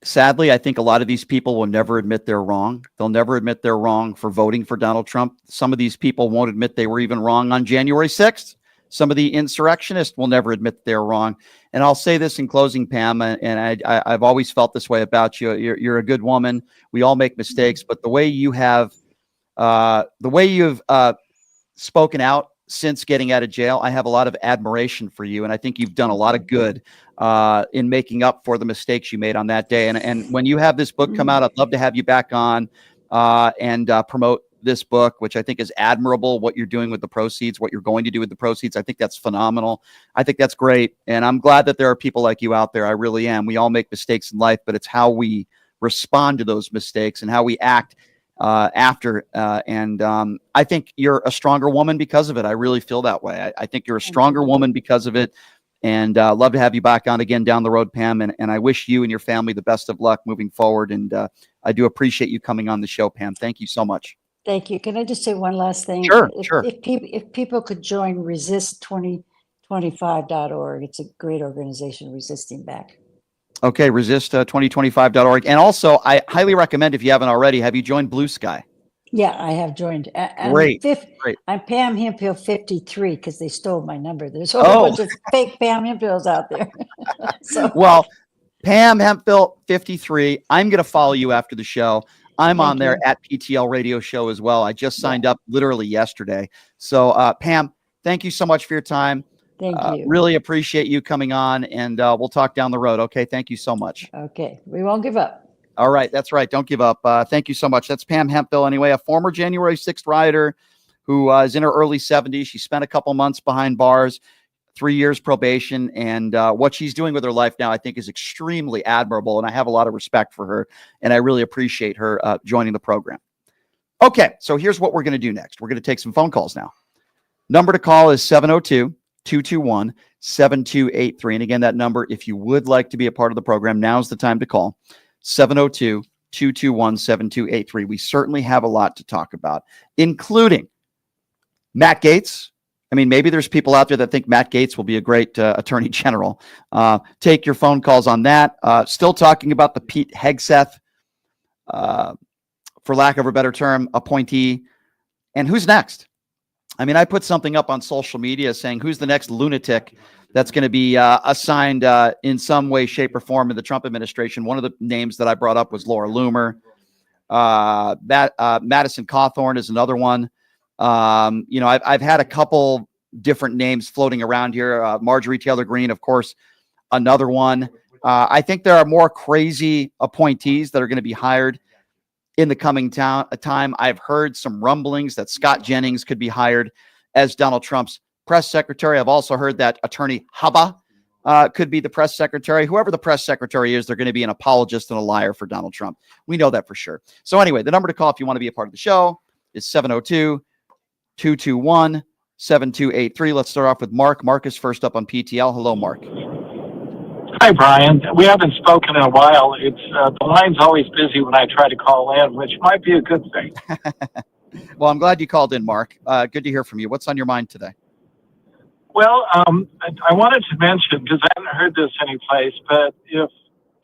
Sadly, I think a lot of these people will never admit they're wrong. They'll never admit they're wrong for voting for Donald Trump. Some of these people won't admit they were even wrong on January 6th. Some of the insurrectionists will never admit they're wrong. And I'll say this in closing, Pam, and I've always felt this way about you. You're a good woman. We all make mistakes, but the way you've spoken out since getting out of jail, I have a lot of admiration for you, and I think you've done a lot of good in making up for the mistakes you made on that day. And when you have this book come out, I'd love to have you back on and promote this book, which I think is admirable, what you're doing with the proceeds, what you're going to do with the proceeds. I think that's phenomenal. I think that's great. And I'm glad that there are people like you out there. I really am. We all make mistakes in life, but it's how we respond to those mistakes and how we act after. I think you're a stronger woman because of it. I really feel that way. I think you're a stronger woman because of it. And love to have you back on again down the road, Pam. And I wish you and your family the best of luck moving forward. And I do appreciate you coming on the show, Pam. Thank you so much. Thank you. Can I just say one last thing? Sure. If people could join resist2025.org, it's a great organization resisting back. Okay, resist2025.org. And also, I highly recommend, if you haven't already, have you joined Blue Sky? Yeah, I have joined. Great. I'm Pam Hemphill 53 because they stole my number. There's a whole bunch of fake Pam Hemphills out there. Well, Pam Hemphill 53. I'm going to follow you after the show. I'm on Thank there you. at PTL Radio Show as well. I just signed up literally yesterday. So, Pam, thank you so much for your time. Thank you. Really appreciate you coming on, and we'll talk down the road. Okay, thank you so much. Okay, we won't give up. All right, that's right. Don't give up. Thank you so much. That's Pam Hemphill, anyway, a former January 6th rioter who is in her early 70s. She spent a couple months behind bars, 3 years probation, and what she's doing with her life now, I think, is extremely admirable, and I have a lot of respect for her, and I really appreciate her joining the program. Okay, so here's what we're going to do next. We're going to take some phone calls now. Number to call is 702-221-7283. And again, that number, if you would like to be a part of the program, now's the time to call. 702-221-7283. We certainly have a lot to talk about, including Matt Gaetz. I mean, maybe there's people out there that think Matt Gaetz will be a great attorney general. Take your phone calls on that. Still talking about the Pete Hegseth, for lack of a better term, appointee. And who's next? I mean, I put something up on social media saying who's the next lunatic that's going to be assigned in some way, shape, or form in the Trump administration. One of the names that I brought up was Laura Loomer. Madison Cawthorn is another one. I've had a couple different names floating around here. Marjorie Taylor Greene, of course, another one. I think there are more crazy appointees that are going to be hired in the coming time. I've heard some rumblings that Scott Jennings could be hired as Donald Trump's press secretary. I've also heard that Attorney Habba could be the press secretary. Whoever the press secretary is, they're going to be an apologist and a liar for Donald Trump. We know that for sure. So anyway, the number to call if you want to be a part of the show is 702-221-7283. Let's start off with Mark. Mark is first up on PTL. Hello, Mark. Hi, Brian. We haven't spoken in a while. It's the line's always busy when I try to call in, which might be a good thing. Well, I'm glad you called in, Mark. Good to hear from you. What's on your mind today? Well, I wanted to mention, because I haven't heard this anyplace, but if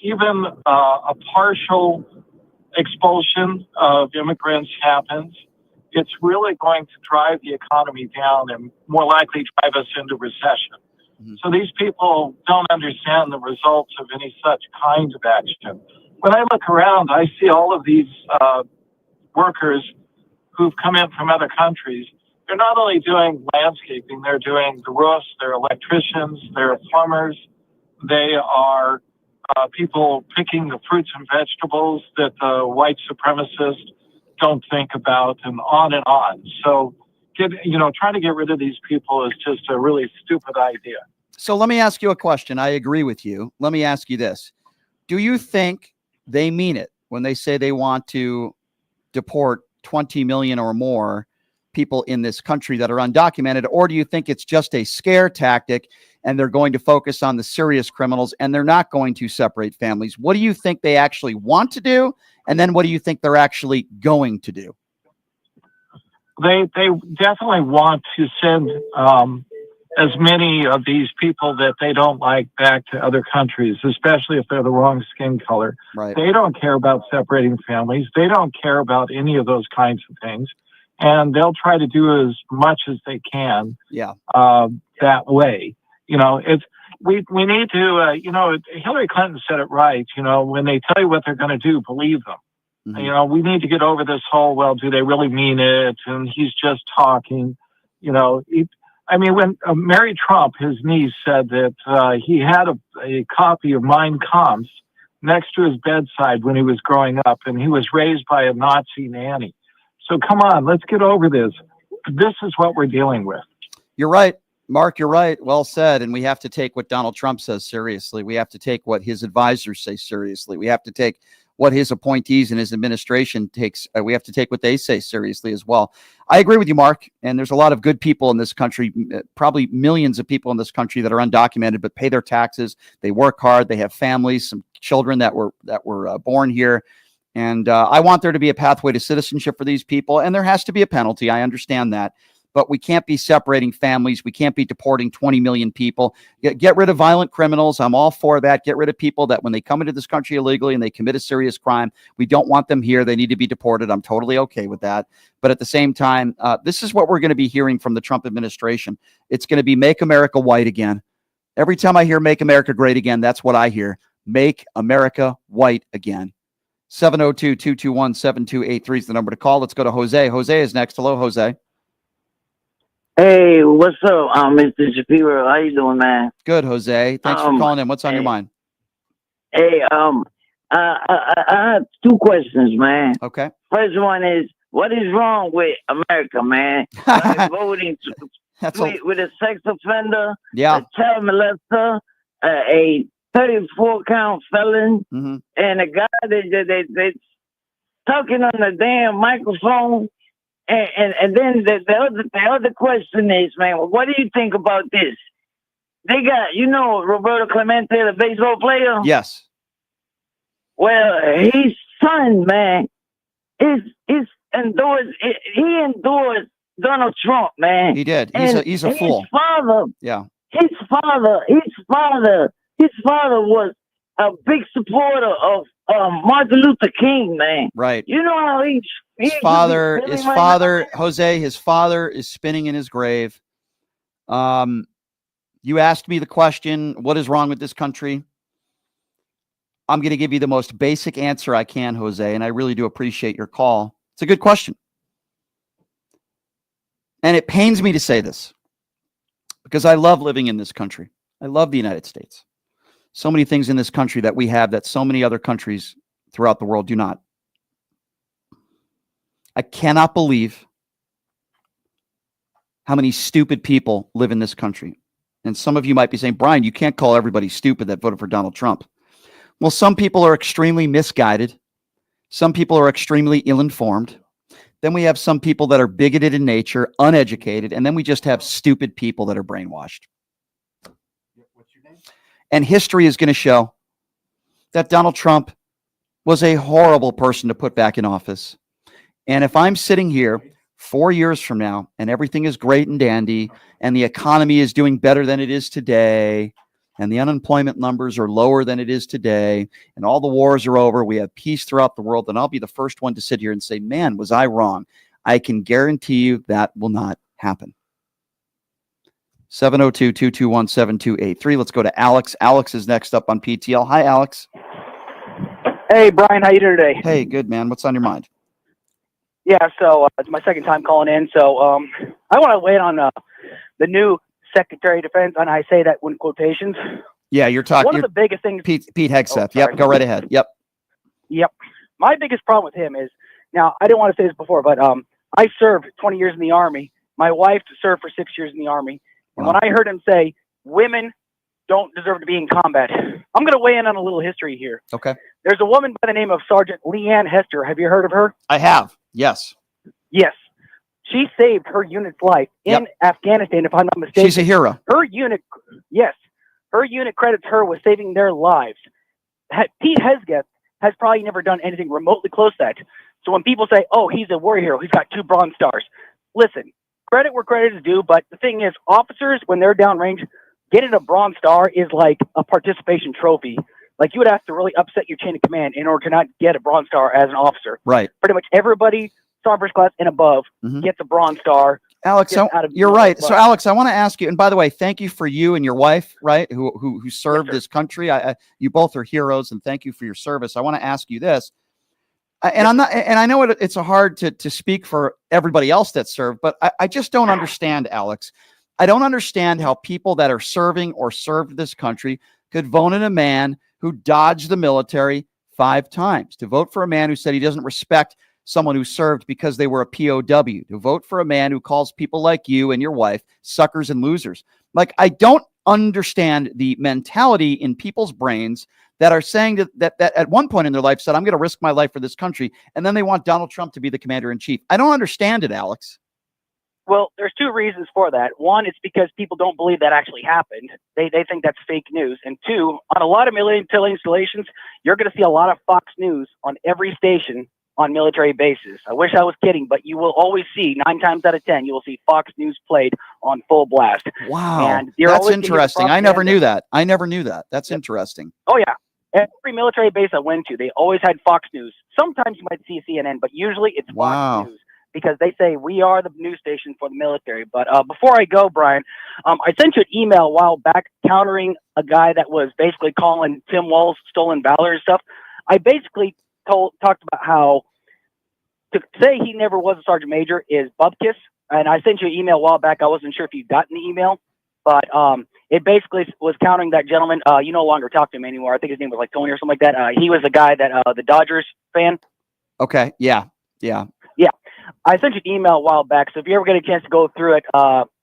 even a partial expulsion of immigrants happens, it's really going to drive the economy down and more likely drive us into recession. So these people don't understand the results of any such kind of action. When I look around, I see all of these workers who've come in from other countries. They're not only doing landscaping, they're doing the roofs, they're electricians, they're plumbers, they are people picking the fruits and vegetables that the white supremacists don't think about, and on and on. So trying to get rid of these people is just a really stupid idea. So let me ask you a question. I agree with you. Let me ask you this. Do you think they mean it when they say they want to deport 20 million or more people in this country that are undocumented? Or do you think it's just a scare tactic and they're going to focus on the serious criminals and they're not going to separate families? What do you think they actually want to do? And then what do you think they're actually going to do? They definitely want to send as many of these people that they don't like back to other countries, especially if they're the wrong skin color. Right. They don't care about separating families. They don't care about any of those kinds of things. And they'll try to do as much as they can that way. We need to, Hillary Clinton said it right. When they tell you what they're going to do, believe them. Mm-hmm. We need to get over this whole, well, do they really mean it? And he's just talking. When Mary Trump, his niece, said that he had a copy of Mein Kampf next to his bedside when he was growing up, and he was raised by a Nazi nanny. So come on, let's get over this. This is what we're dealing with. You're right, Mark, you're right. Well said. And we have to take what Donald Trump says seriously. We have to take what his advisors say seriously. We have to take what his appointees and his administration takes. We have to take what they say seriously as well. I agree with you, Mark. And there's a lot of good people in this country, probably millions of people in this country that are undocumented, but pay their taxes. They work hard. They have families, some children that were born here. And I want there to be a pathway to citizenship for these people. And there has to be a penalty. I understand that. But we can't be separating families. We can't be deporting 20 million people. Get rid of violent criminals. I'm all for that. Get rid of people that when they come into this country illegally and they commit a serious crime, we don't want them here. They need to be deported. I'm totally okay with that. But at the same time, this is what we're going to be hearing from the Trump administration. It's going to be make America white again. Every time I hear make America great again, that's what I hear. Make America white again. 702-221-7283 is the number to call. Let's go to Jose. Jose is next. Hello, Jose. Hey, what's up, Mr. Shapiro? How you doing, man? Good, Jose. Thanks for calling in. What's on your mind? Hey, I have two questions, man. Okay. First one is, what is wrong with America, man? Like voting with a sex offender, a child molester, a 34-count felon, and a guy that's talking on the damn microphone. And then the other question is, man, what do you think about this? They got, Roberto Clemente, the baseball player? Yes. Well, his son, man, he endorsed Donald Trump, man. He did. He's a fool. His father, yeah. His father was a big supporter of Martin Luther King, man. Right. You know how his father, Jose, his father is spinning in his grave. You asked me the question, what is wrong with this country? I'm going to give you the most basic answer I can, Jose, and I really do appreciate your call. It's a good question. And it pains me to say this because I love living in this country. I love the United States. So many things in this country that we have that so many other countries throughout the world do not. I cannot believe how many stupid people live in this country. And some of you might be saying, Brian, you can't call everybody stupid that voted for Donald Trump. Well, some people are extremely misguided. Some people are extremely ill-informed. Then we have some people that are bigoted in nature, uneducated, and then we just have stupid people that are brainwashed. And history is going to show that Donald Trump was a horrible person to put back in office. And if I'm sitting here 4 years from now and everything is great and dandy and the economy is doing better than it is today and the unemployment numbers are lower than it is today and all the wars are over, we have peace throughout the world, then I'll be the first one to sit here and say, man, was I wrong? I can guarantee you that will not happen. 702-221-7283. Let's go to Alex. Alex is next up on PTL. Hi, Alex. Hey, Brian. How you doing today? Hey, good, man. What's on your mind? Yeah, so it's my second time calling in. So I want to weigh in on the new Secretary of Defense, and I say that in quotations. Yeah, you're talking. One of the biggest things. Pete Hegseth. Yep, go right ahead. Yep. My biggest problem with him is, now, I didn't want to say this before, but I served 20 years in the Army. My wife served for 6 years in the Army. And when I heard him say, women don't deserve to be in combat, I'm going to weigh in on a little history here. Okay. There's a woman by the name of Sergeant Leanne Hester. Have you heard of her? I have. Yes. Yes. She saved her unit's life in Afghanistan, if I'm not mistaken. She's a hero. Her unit credits her with saving their lives. Pete Hegseth has probably never done anything remotely close to that. So when people say, oh, he's a war hero, he's got 2 Bronze Stars. Listen, credit where credit is due, but the thing is, officers, when they're downrange, getting a Bronze Star is like a participation trophy. Like, you would have to really upset your chain of command in order to not get a Bronze Star as an officer. Right. Pretty much everybody, Sergeant First Class and above, gets a Bronze Star. Alex, you're right. So, Alex, I want to ask you, and by the way, thank you for you and your wife, right, who served this country. You both are heroes, and thank you for your service. I want to ask you this, and I'm not, and I know it's hard to speak for everybody else that served, but I just don't understand, Alex. I don't understand how people that are serving or served this country could vote in a man who dodged the military 5 times, to vote for a man who said he doesn't respect someone who served because they were a POW, to vote for a man who calls people like you and your wife suckers and losers. Like, I don't understand the mentality in people's brains that are saying that at one point in their life said, I'm going to risk my life for this country, and then they want Donald Trump to be the commander-in-chief. I don't understand it, Alex. Well, there's 2 reasons for that. One, it's because people don't believe that actually happened. They think that's fake news. And 2, on a lot of military installations, you're going to see a lot of Fox News on every station on military bases. I wish I was kidding, but you will always see, 9 times out of 10, you will see Fox News played on full blast. Wow. And that's interesting. I never knew that. That's interesting. Oh, yeah. Every military base I went to, they always had Fox News. Sometimes you might see CNN, but usually it's Fox News, because they say we are the news station for the military. But before I go, Brian, I sent you an email a while back countering a guy that was basically calling Tim Walz stolen valor and stuff. I basically talked about how to say he never was a sergeant major is bupkis. And I sent you an email a while back. I wasn't sure if you got the email, but it basically was countering that gentleman. You no longer talk to him anymore. I think his name was like Tony or something like that. He was the guy that the Dodgers fan. Okay. Yeah. I sent you an email a while back, so if you ever get a chance to go through it,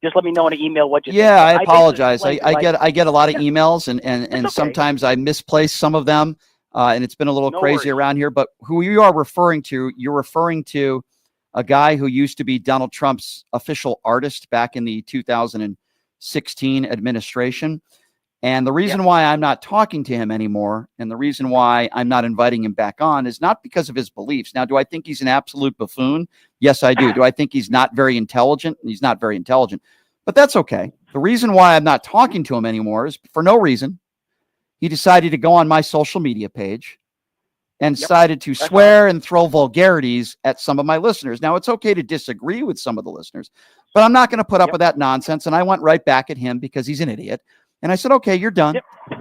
just let me know in an email what you think. Yeah, I apologize. I basically get a lot of emails, and sometimes I misplace some of them, and it's been a little crazy around here. But who you are referring to? You're referring to a guy who used to be Donald Trump's official artist back in the 2016 administration. And the reason why I'm not talking to him anymore, and the reason why I'm not inviting him back on, is not because of his beliefs. Now, do I think he's an absolute buffoon? Yes, I do. Do I think he's not very intelligent? He's not very intelligent, but that's okay. The reason why I'm not talking to him anymore is for no reason. He decided to go on my social media page and decided to swear and throw vulgarities at some of my listeners. Now, it's okay to disagree with some of the listeners, but I'm not going to put up with that nonsense. And I went right back at him because he's an idiot. And I said, okay, you're done.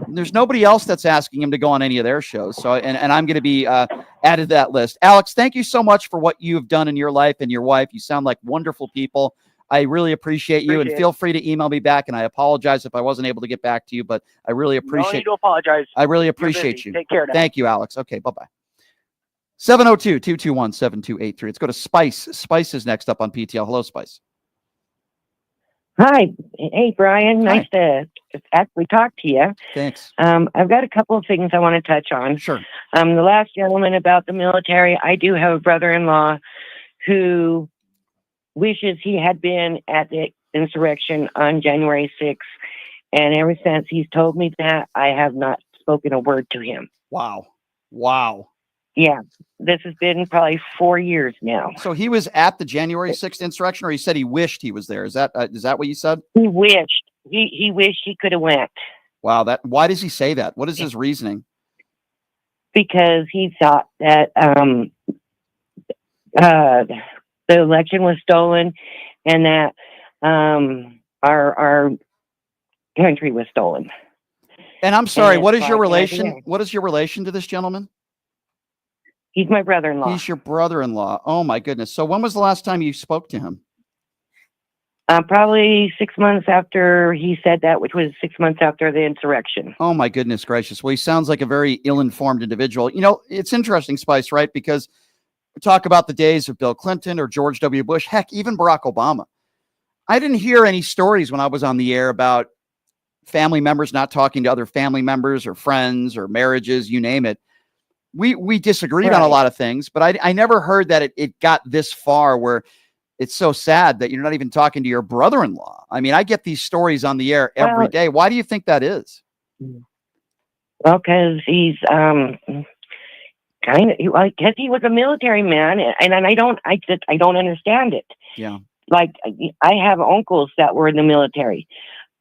There's nobody else that's asking him to go on any of their shows. So, and I'm going to be added to that list. Alex, thank you so much for what you've done in your life and your wife. You sound like wonderful people. I really appreciate you, and feel free to email me back. And I apologize if I wasn't able to get back to you, but I really appreciate. No need to apologize. I really appreciate you. Take care now. Thank you, Alex. Okay, bye-bye. 702-221-7283. Let's go to Spice. Spice is next up on PTL. Hello, Spice. Hi. Hey, Brian. Nice to actually talk to you. Thanks. I've got a couple of things I want to touch on. Sure. The last gentleman about the military, I do have a brother-in-law who wishes he had been at the insurrection on January 6th. And ever since he's told me that, I have not spoken a word to him. Wow. Yeah. This has been probably 4 years now. So he was at the January 6th insurrection, or he said he wished he was there? Is that what you said? He wished. He wished he could have went. Wow. Why does he say that? What is his reasoning? Because he thought that the election was stolen and that our country was stolen. And I'm sorry, what is your relation? What is your relation to this gentleman? He's my brother-in-law. He's your brother-in-law. Oh my goodness. So when was the last time you spoke to him? Probably 6 months after he said that, which was 6 months after the insurrection. Oh my goodness gracious. Well, he sounds like a very ill-informed individual. You know, it's interesting, Spice, right? Because we talk about the days of Bill Clinton or George W. Bush, heck, even Barack Obama. I didn't hear any stories when I was on the air about family members not talking to other family members or friends or marriages, you name it. We disagreed on a lot of things, but I never heard that it got this far where it's so sad that you're not even talking to your brother-in-law. I mean, I get these stories on the air every day. Why do you think that is? Well, because he's kind of, because he was a military man, and I don't understand it. Yeah. Like, I have uncles that were in the military,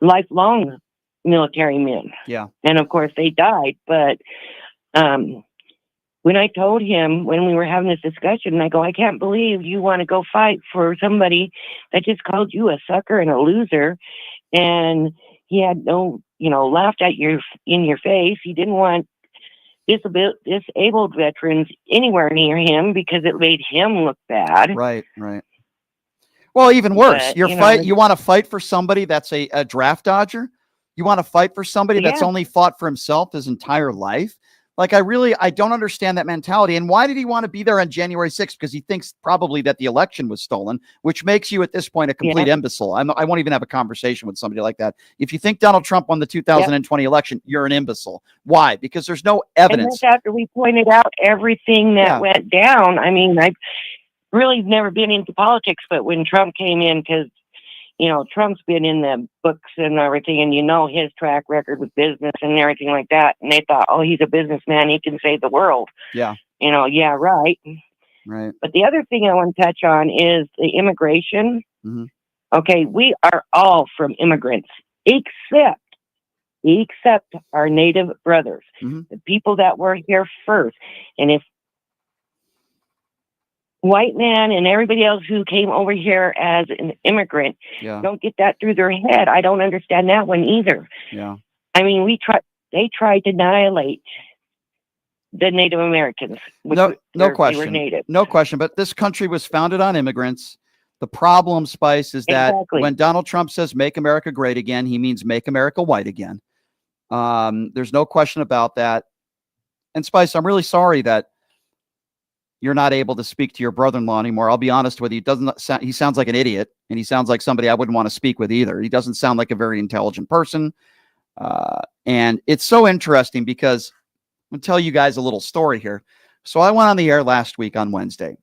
lifelong military men. Yeah. And of course they died, but when I told him, when we were having this discussion, I go, I can't believe you want to go fight for somebody that just called you a sucker and a loser. And he had no, laughed at in your face. He didn't want disabled veterans anywhere near him because it made him look bad. Right. Well, even worse, But, you want to fight for somebody that's a draft dodger. You want to fight for somebody that's only fought for himself his entire life. Like, I don't understand that mentality. And why did he want to be there on January 6th? Because he thinks probably that the election was stolen, which makes you at this point a complete imbecile. I won't even have a conversation with somebody like that. If you think Donald Trump won the 2020 election, you're an imbecile. Why? Because there's no evidence. And that's after we pointed out everything that went down. I mean, I've really never been into politics, but when Trump came in, because Trump's been in the books and everything, and his track record with business and everything like that. And they thought, oh, he's a businessman. He can save the world. Yeah. Yeah, right. Right. But the other thing I want to touch on is the immigration. Mm-hmm. Okay, we are all from immigrants, except our native brothers, the people that were here first. And if white man and everybody else who came over here as an immigrant don't get that through their head, I don't understand that one either. Yeah. I mean, they tried to annihilate the Native Americans. No They were question. native. No question. But this country was founded on immigrants. The problem, Spice, is that when Donald Trump says "Make America Great Again," he means "Make America White Again." There's no question about that. And Spice, I'm really sorry that you're not able to speak to your brother-in-law anymore. I'll be honest with you. He sounds like an idiot, and he sounds like somebody I wouldn't want to speak with either. He doesn't sound like a very intelligent person. And it's so interesting because I'm going to tell you guys a little story here. So I went on the air last week on Wednesday,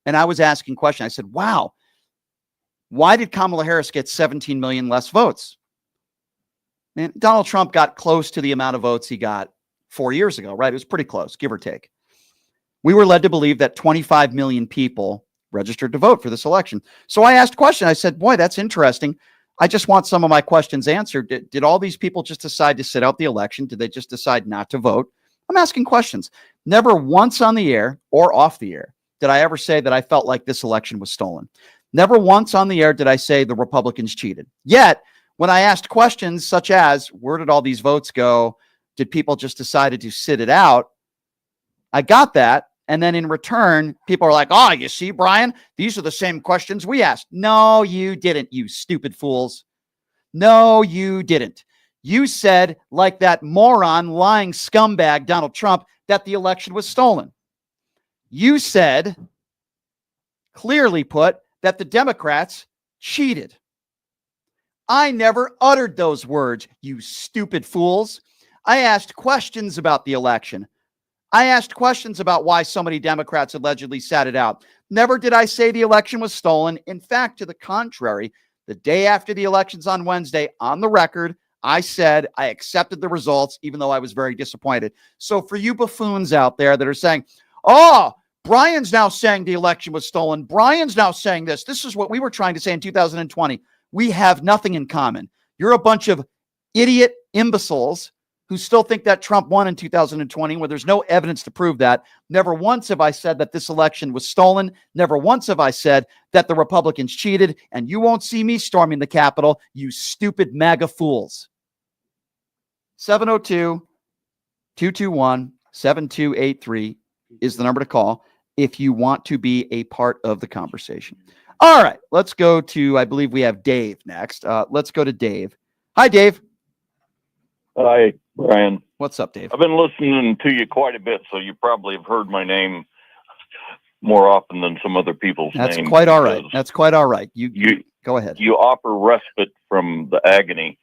and I was asking questions. I said, wow, why did Kamala Harris get 17 million less votes? And Donald Trump got close to the amount of votes he got 4 years ago, right? It was pretty close, give or take. We were led to believe that 25 million people registered to vote for this election. So I asked a question. I said, boy, that's interesting. I just want some of my questions answered. Did all these people just decide to sit out the election? Did they just decide not to vote? I'm asking questions. Never once on the air or off the air did I ever say that I felt like this election was stolen. Never once on the air did I say the Republicans cheated. Yet, when I asked questions such as, where did all these votes go? Did people just decide to sit it out? I got that. And then in return, people are like, oh, you see, Brian, these are the same questions we asked. No, you didn't, you stupid fools. No, you didn't. You said, like that moron, lying scumbag, Donald Trump, that the election was stolen. You said, clearly put, that the Democrats cheated. I never uttered those words, you stupid fools. I asked questions about the election. I asked questions about why so many Democrats allegedly sat it out. Never did I say the election was stolen. In fact, to the contrary, the day after the elections on Wednesday, on the record, I said I accepted the results, even though I was very disappointed. So for you buffoons out there that are saying, oh, Brian's now saying the election was stolen. Brian's now saying this. This is what we were trying to say in 2020. We have nothing in common. You're a bunch of idiot imbeciles who still think that Trump won in 2020, where there's no evidence to prove that. Never once have I said that this election was stolen. Never once have I said that the Republicans cheated, and you won't see me storming the Capitol, you stupid MAGA fools. 702-221-7283 is the number to call if you want to be a part of the conversation. All right, let's go to, I believe we have Dave next. Let's go to Dave. Hi, Dave. Hi, Brian. What's up, Dave? I've been listening to you quite a bit, so you probably have heard my name more often than some other people's names. That's quite all right. That's quite all right. You go ahead. You offer respite from the agony,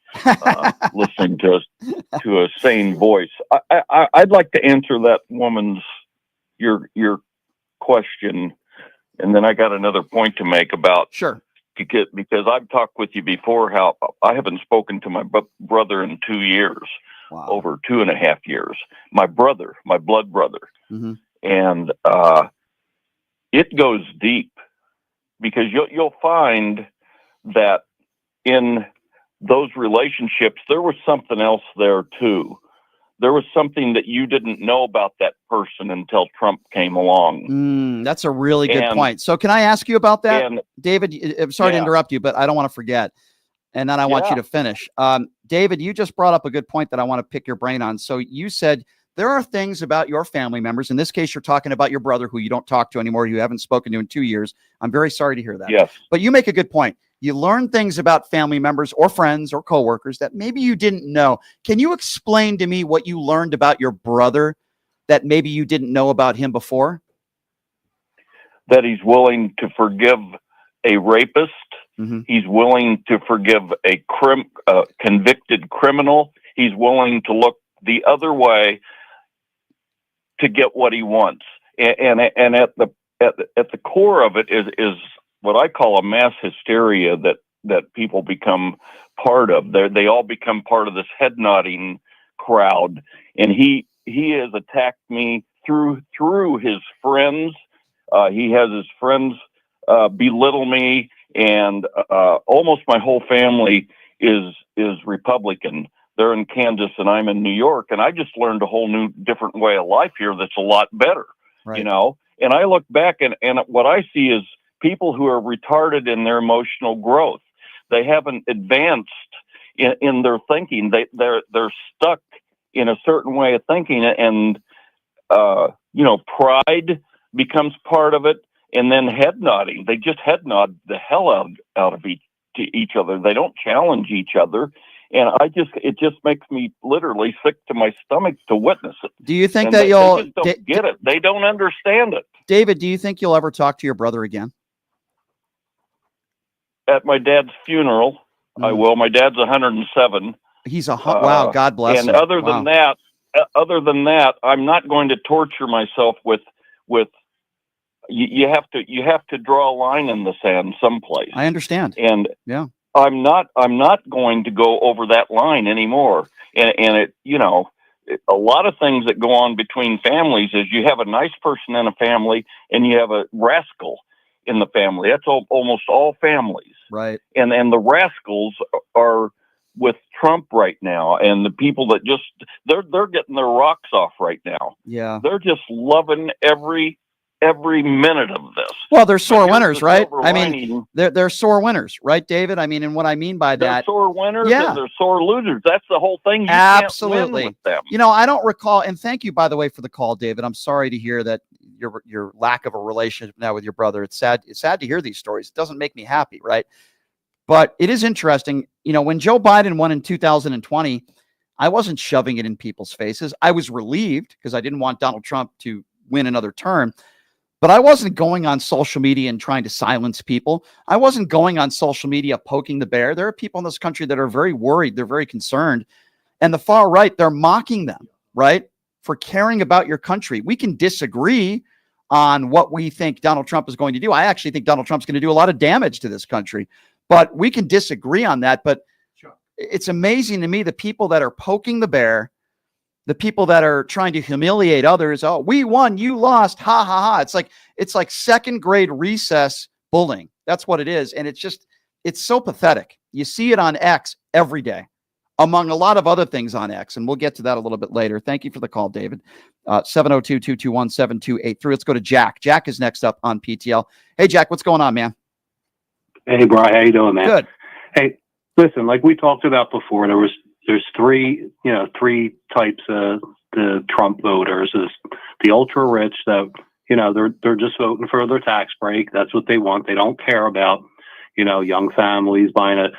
listening to a sane voice. I'd like to answer that woman's your question, and then I got another point to make about because I've talked with you before how I haven't spoken to my brother in 2 years, over 2.5 years. My brother, my blood brother. Mm-hmm. And it goes deep because you'll find that in those relationships, there was something else there too. There was something that you didn't know about that person until Trump came along. That's a really good point. So can I ask you about that, David? I'm sorry to interrupt you, but I don't want to forget. And then I want you to finish. David, you just brought up a good point that I want to pick your brain on. So you said there are things about your family members. In this case, you're talking about your brother who you don't talk to anymore. You haven't spoken to in 2 years. I'm very sorry to hear that. Yes. But you make a good point. You learn things about family members or friends or coworkers that maybe you didn't know. Can you explain to me what you learned about your brother that maybe you didn't know about him before? That he's willing to forgive a rapist. Mm-hmm. He's willing to forgive a convicted criminal. He's willing to look the other way to get what he wants. And at the core of it is what I call a mass hysteria that people become part of. They all become part of this head nodding crowd. And he has attacked me through his friends. He has his friends belittle me, and almost my whole family is Republican. They're in Kansas and I'm in New York, and I just learned a whole new different way of life here that's a lot better. Right. You know. And I look back and what I see is people who are retarded in their emotional growth. They haven't advanced in their thinking. They're stuck in a certain way of thinking, and pride becomes part of it, and then head nodding. They just head nod the hell out of each other. They don't challenge each other. And it just makes me literally sick to my stomach to witness it. Do you think and that they just don't get it? They don't understand it. David, do you think you'll ever talk to your brother again? At my dad's funeral, I will. My dad's 107. He's wow, God bless him. And other than that, I'm not going to torture myself with you have to draw a line in the sand someplace. I understand. And yeah. I'm not going to go over that line anymore. And it, a lot of things that go on between families is you have a nice person in a family and you have a rascal in the family. That's almost all families. Right. And the rascals are with Trump right now, and the people that they're getting their rocks off right now. Yeah. They're just loving every minute of this. Well, they're sore winners, right? I mean, they're sore winners, right, David? I mean, and what I mean by that, they're sore winners, yeah, and they're sore losers. That's the whole thing. You absolutely. Can't win with them. I don't recall, and thank you, by the way, for the call, David. I'm sorry to hear that your lack of a relationship now with your brother. It's sad. It's sad to hear these stories. It doesn't make me happy, right? But it is interesting. When Joe Biden won in 2020, I wasn't shoving it in people's faces. I was relieved because I didn't want Donald Trump to win another term. But I wasn't going on social media and trying to silence people. I wasn't going on social media poking the bear. There are people in this country that are very worried. They're very concerned. And the far right, they're mocking them, right, for caring about your country. We can disagree on what we think Donald Trump is going to do. I actually think Donald Trump's going to do a lot of damage to this country. But we can disagree on that. But it's amazing to me the people that are poking the bear, the people that are trying to humiliate others. Oh, we won, you lost. Ha ha ha. It's like second grade recess bullying. That's what it is. And it's so pathetic. You see it on X every day, among a lot of other things on X. And we'll get to that a little bit later. Thank you for the call, David. 702-221-7283. Let's go to Jack. Jack is next up on PTL. Hey, Jack, what's going on, man? Hey, Brian, how you doing, man? Good. Hey, listen, like we talked about before, there's three types of the Trump voters. Is the ultra rich that, they're just voting for their tax break. That's what they want. They don't care about, young families buying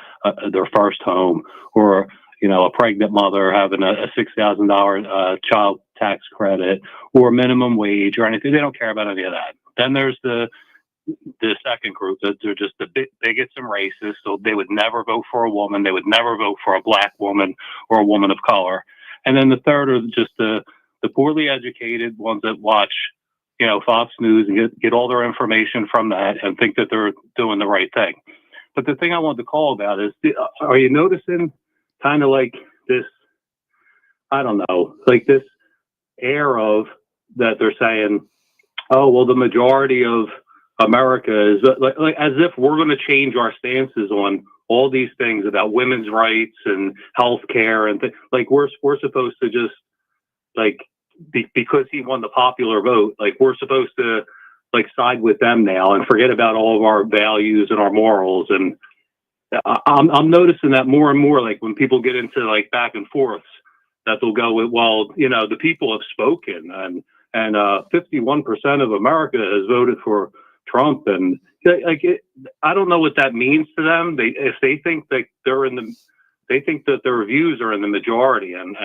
their first home, or, a pregnant mother having a $6,000 child tax credit or minimum wage or anything. They don't care about any of that. Then there's the second group that they're just the bigots and racists. So they would never vote for a woman. They would never vote for a black woman or a woman of color. And then the third are just the poorly educated ones that watch, Fox News and get all their information from that and think that they're doing the right thing. But the thing I wanted to call about is, are you noticing kind of like this, I don't know, like this air of that they're saying, oh, well, the majority of America is like as if we're going to change our stances on all these things about women's rights and health care and like we're supposed to just like because he won the popular vote, like we're supposed to like side with them now and forget about all of our values and our morals. And I'm noticing that more and more, like when people get into like back and forths, that they'll go with, well, the people have spoken and 51% of America has voted for Trump, and I don't know what that means to them. If they think that they think that their views are in the majority, and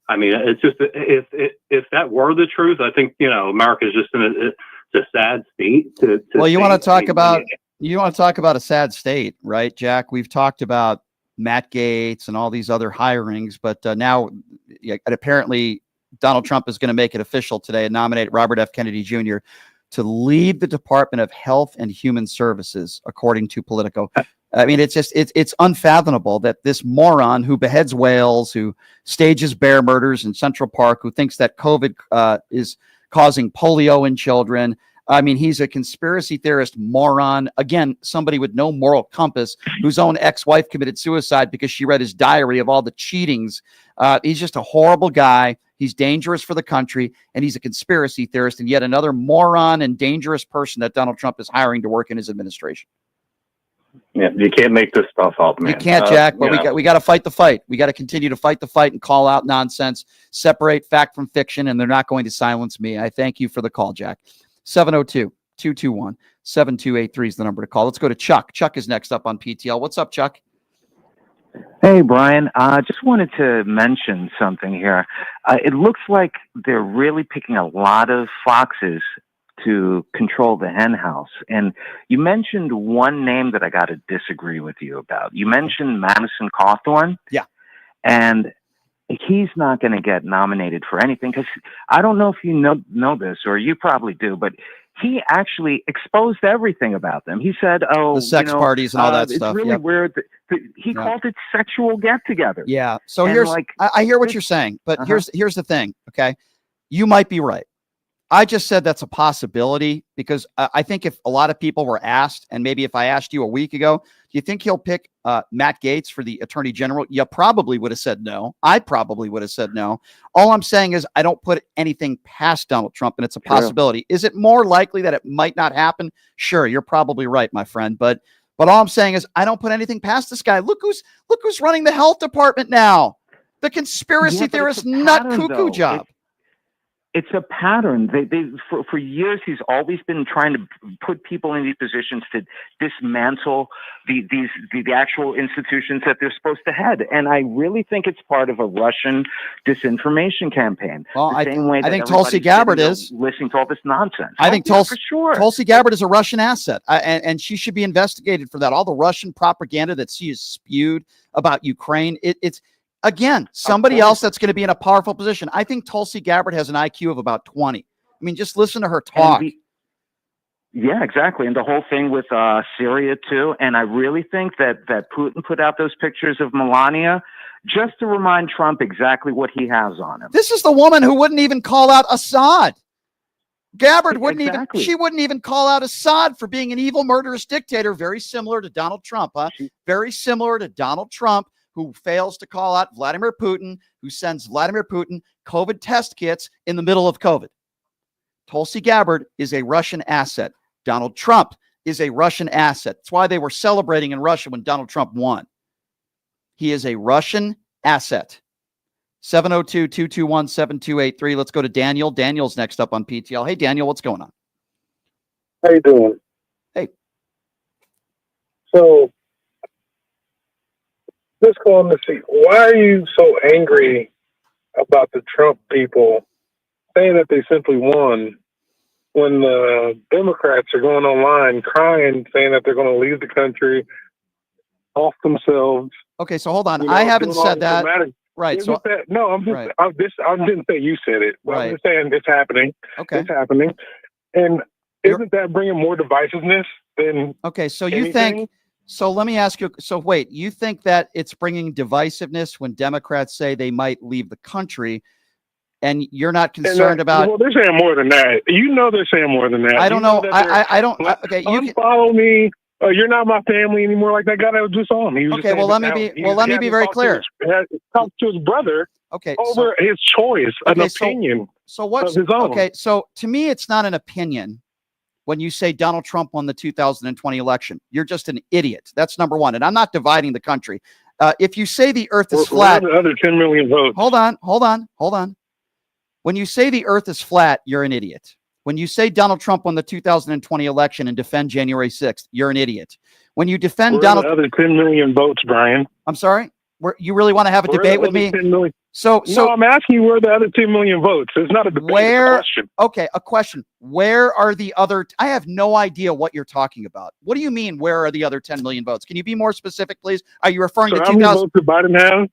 I mean, it's just if that were the truth, I think America's just in a sad state. Well, you want to talk about a sad state, right, Jack? We've talked about Matt Gaetz and all these other hirings, but now apparently Donald Trump is going to make it official today and nominate Robert F. Kennedy Jr. to lead the Department of Health and Human Services, according to Politico. I mean, it's unfathomable that this moron who beheads whales, who stages bear murders in Central Park, who thinks that COVID is causing polio in children. I mean, he's a conspiracy theorist moron. Again, somebody with no moral compass, whose own ex-wife committed suicide because she read his diary of all the cheatings. He's just a horrible guy. He's dangerous for the country, and he's a conspiracy theorist, and yet another moron and dangerous person that Donald Trump is hiring to work in his administration. Yeah, you can't make this stuff up, man. You can't, Jack, but we got to fight the fight. We got to continue to fight the fight and call out nonsense, separate fact from fiction, and they're not going to silence me. I thank you for the call, Jack. 702-221-7283 is the number to call. Let's go to Chuck. Chuck is next up on PTL. What's up, Chuck? Hey, Brian. Just wanted to mention something here. It looks like they're really picking a lot of foxes to control the hen house. And you mentioned one name that I got to disagree with you about. You mentioned Madison Cawthorn. Yeah. And he's not going to get nominated for anything because I don't know if you know this, or you probably do, but he actually exposed everything about them. He said, the sex parties and all that stuff. It's really weird. He called it sexual get-together. Yeah. So And here's, I hear what you're saying, but here's the thing. Okay. You might be right. I just said that's a possibility because I think if a lot of people were asked, and maybe if I asked you a week ago, do you think he'll pick Matt Gaetz for the attorney general? You probably would have said no. I probably would have said no. All I'm saying is I don't put anything past Donald Trump, and it's a possibility. Is it more likely that it might not happen? Sure, you're probably right, my friend. But all I'm saying is I don't put anything past this guy. Look who's running the health department now. The conspiracy theorist nut cuckoo job. It's a pattern. For years, he's always been trying to put people in these positions to dismantle the actual institutions that they're supposed to head. And I really think it's part of a Russian disinformation campaign. Well, I think Tulsi Gabbard is listening to all this nonsense. I think for sure. Tulsi Gabbard is a Russian asset, and she should be investigated for that. All the Russian propaganda that she has spewed about Ukraine, it's. Again, somebody else that's going to be in a powerful position. I think Tulsi Gabbard has an IQ of about 20. I mean, just listen to her talk. Yeah, exactly. And the whole thing with Syria, too. And I really think that Putin put out those pictures of Melania just to remind Trump exactly what he has on him. This is the woman who wouldn't even call out Assad. Gabbard wouldn't even call out Assad for being an evil, murderous dictator, very similar to Donald Trump, huh? Very similar to Donald Trump, who fails to call out Vladimir Putin, who sends Vladimir Putin COVID test kits in the middle of COVID. Tulsi Gabbard is a Russian asset. Donald Trump is a Russian asset. That's why they were celebrating in Russia when Donald Trump won. He is a Russian asset. 702-221-7283. Let's go to Daniel. Daniel's next up on PTL. Hey, Daniel, what's going on? How you doing? Hey. So, just calling to see, why are you so angry about the Trump people saying that they simply won when the Democrats are going online crying, saying that they're going to leave the country off themselves? Okay, so hold on. I haven't said that. Right. So no, I'm just. Right. I didn't say you said it. But I'm just saying it's happening. Okay. It's happening, and isn't that bringing more divisiveness than? Okay, so you anything? think? So let me ask you. So wait, you think that it's bringing divisiveness when Democrats say they might leave the country, and you're not concerned about? Well, they're saying more than that. You know, they're saying more than that. I don't know. I don't. Okay, you can follow me. You're not my family anymore. Like that guy that was just on. He was okay. Well, let me be very clear. Talk to his brother. Okay. Over his choice, an opinion. So what's of his own. Okay? So to me, it's not an opinion. When you say Donald Trump won the 2020 election, you're just an idiot. That's number one. And I'm not dividing the country. If you say the earth is flat, the other 10 million votes. Hold on. When you say the earth is flat, you're an idiot. When you say Donald Trump won the 2020 election and defend January 6th, you're an idiot. When you defend Donald, the other 10 million votes, Brian. I'm sorry. You really want to have a debate with me? So I'm asking you where the other 10 million votes. It's not a debate. It's a question. Okay, a question. Where are the other? I have no idea what you're talking about. What do you mean? Where are the other 10 million votes? Can you be more specific, please? Are you referring to 2000? How many votes did Biden have?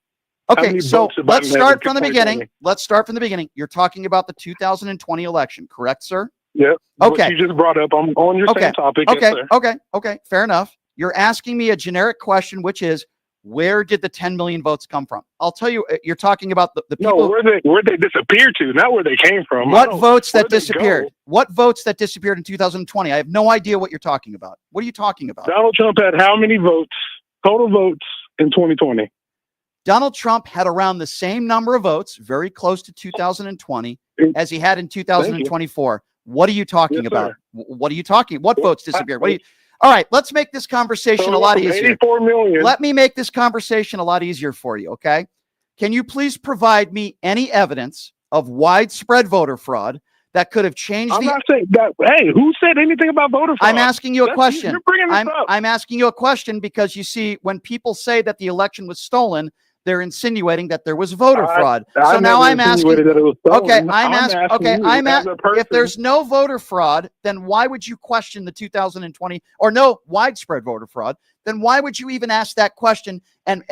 Okay, so let's start from the beginning. Let's start from the beginning. You're talking about the 2020 election, correct, sir? Yep. Okay. What you just brought up. I'm on your same topic. Okay. Yes, sir. Okay. Fair enough. You're asking me a generic question, which is, where did the 10 million votes come from? I'll tell you, you're talking about the people. No, where they disappeared to, not where they came from. What votes that disappeared? What votes that disappeared in 2020? I have no idea what you're talking about. What are you talking about? Donald Trump had how many votes, total votes in 2020? Donald Trump had around the same number of votes, very close to 2020, as he had in 2024. What are you talking about? What are you talking? What votes disappeared? All right, let's make this conversation a lot easier. 84 million. Let me make this conversation a lot easier for you, okay? Can you please provide me any evidence of widespread voter fraud that could have changed I'm not saying that. Hey, who said anything about voter fraud? I'm asking you a question. You're bringing this up. I'm asking you a question because you see, when people say that the election was stolen, they're insinuating that there was voter fraud. So now I'm asking. That it was stolen. Okay, I'm asking. Okay, I'm asking. If there's no voter fraud, then why would you question the 2020 or no widespread voter fraud? Then why would you even ask that question and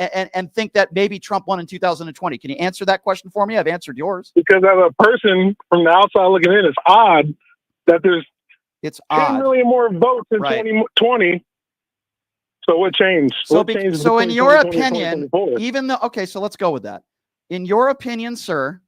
think that maybe Trump won in 2020? Can you answer that question for me? I've answered yours. Because as a person from the outside looking in, it's odd that there's 10 million more votes in 2020. So what changed? So in your opinion, even though, okay, so let's go with that. In your opinion, sir,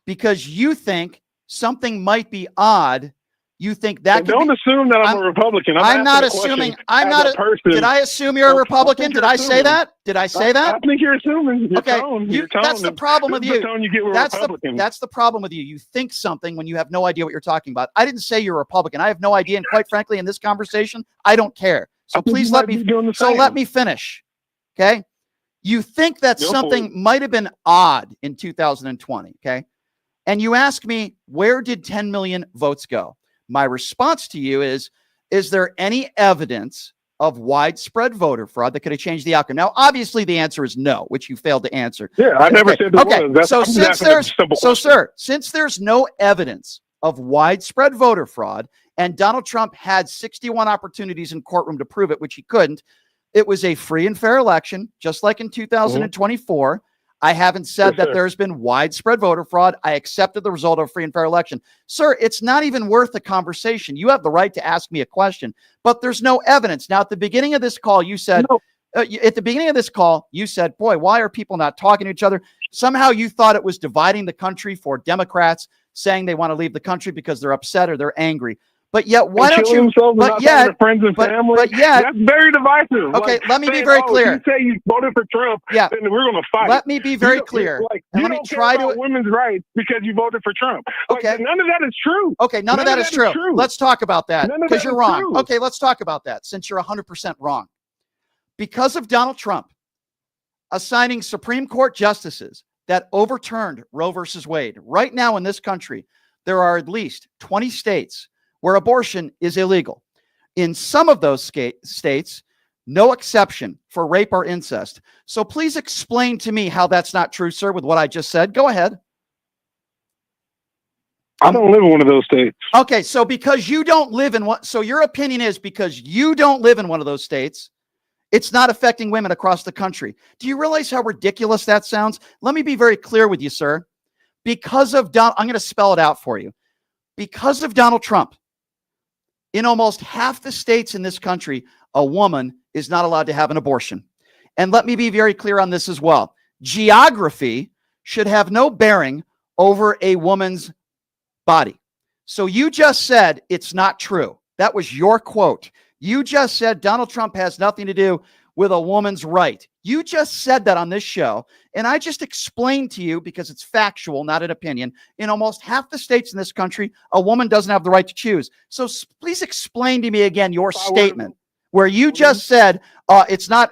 because you think something might be odd, you think that don't assume that I'm a Republican. I'm not assuming. I'm not a person. Did I assume you're a Republican? Did I say that? Did I say that? I think you're assuming. Okay, your tone that's the problem with you. Republican. That's the problem with you. You think something when you have no idea what you're talking about. I didn't say you're a Republican. I have no idea, and quite frankly, in this conversation, I don't care. So please let me finish. Okay. You think that something might have been odd in 2020. Okay. And you ask me, where did 10 million votes go? My response to you is there any evidence of widespread voter fraud that could have changed the outcome? Now, obviously the answer is no, which you failed to answer. Yeah, I never said there was. Since there's no evidence of widespread voter fraud, and Donald Trump had 61 opportunities in courtroom to prove it, which he couldn't. It was a free and fair election, just like in 2024. I haven't said that there's been widespread voter fraud. I accepted the result of a free and fair election. Sir, it's not even worth a conversation. You have the right to ask me a question, but there's no evidence. Now, at the beginning of this call, you said, boy, why are people not talking to each other? Somehow you thought it was dividing the country for Democrats, saying they want to leave the country because they're upset or they're angry. But yet, why don't you? But yet, friends and family. But yet, that's very divisive. Okay, let me be very clear. If you say you voted for Trump, then we're going to fight. Let me be very clear. You don't care about women's rights because you voted for Trump. Okay, none of that is true. Okay, none of that is true. Let's talk about that because you're wrong. Okay, let's talk about that since you're 100% wrong. Because of Donald Trump assigning Supreme Court justices that overturned Roe versus Wade, right now in this country, there are at least 20 states where abortion is illegal. In some of those states, no exception for rape or incest. So please explain to me how that's not true, sir, with what I just said. Go ahead. I don't live in one of those states. Okay, so because you don't live in one, so your opinion is because you don't live in one of those states, it's not affecting women across the country. Do you realize how ridiculous that sounds? Let me be very clear with you, sir. Because of I'm going to spell it out for you. Because of Donald Trump, in almost half the states in this country, a woman is not allowed to have an abortion. And let me be very clear on this as well. Geography should have no bearing over a woman's body. So you just said it's not true. That was your quote. You just said Donald Trump has nothing to do with a woman's right. You just said that on this show, and I just explained to you, because it's factual, not an opinion, in almost half the states in this country, a woman doesn't have the right to choose. So please explain to me again your statement where you just said it's not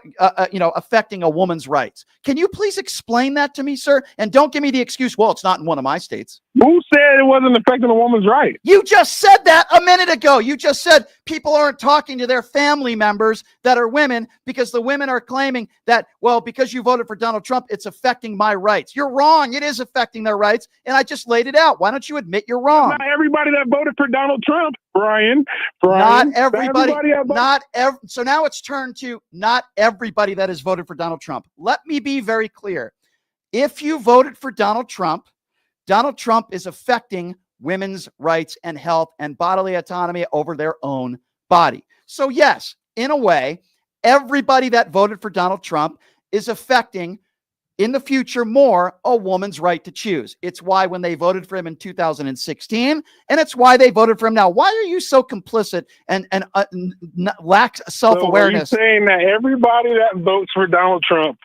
affecting a woman's rights. Can you please explain that to me, sir? And don't give me the excuse, well, it's not in one of my states. Who said it wasn't affecting a woman's right? You just said that a minute ago. You just said people aren't talking to their family members that are women because the women are claiming that, well, because you voted for Donald Trump, it's affecting my rights. You're wrong. It is affecting their rights. And I just laid it out. Why don't you admit you're wrong? Not everybody that voted for Donald Trump, Brian. Not everybody. So now it's turned to not everybody that has voted for Donald Trump. Let me be very clear. If you voted for Donald Trump is affecting women's rights and health and bodily autonomy over their own body. So yes, in a way, everybody that voted for Donald Trump is affecting, in the future, more a woman's right to choose. It's why when they voted for him in 2016, and it's why they voted for him now. Why are you so complicit and lack self-awareness? So are you saying that everybody that votes for Donald Trump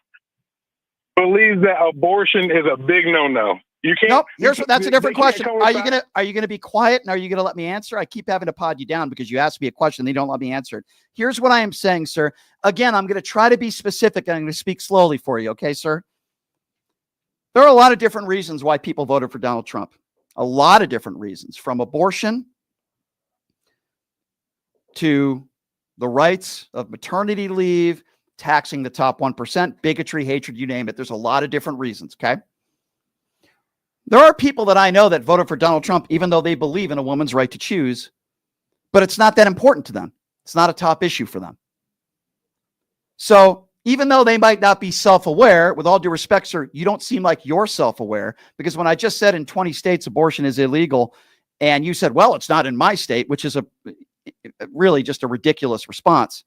believes that abortion is a big no-no? You can't. Nope. That's a different they can't question. coincide. Are you gonna be quiet and are you gonna let me answer? I keep having to pod you down because you asked me a question and they don't let me answer it. Here's what I am saying, sir. Again, I'm gonna try to be specific and I'm gonna speak slowly for you, okay, sir? There are a lot of different reasons why people voted for Donald Trump. A lot of different reasons, from abortion to the rights of maternity leave, taxing the top 1%, bigotry, hatred, you name it. There's a lot of different reasons, okay? There are people that I know that voted for Donald Trump even though they believe in a woman's right to choose, but it's not that important to them. It's not a top issue for them. So even though they might not be self-aware, with all due respect, sir, you don't seem like you're self-aware, because when I just said in 20 states abortion is illegal, and you said, well, it's not in my state, which is really just a ridiculous response.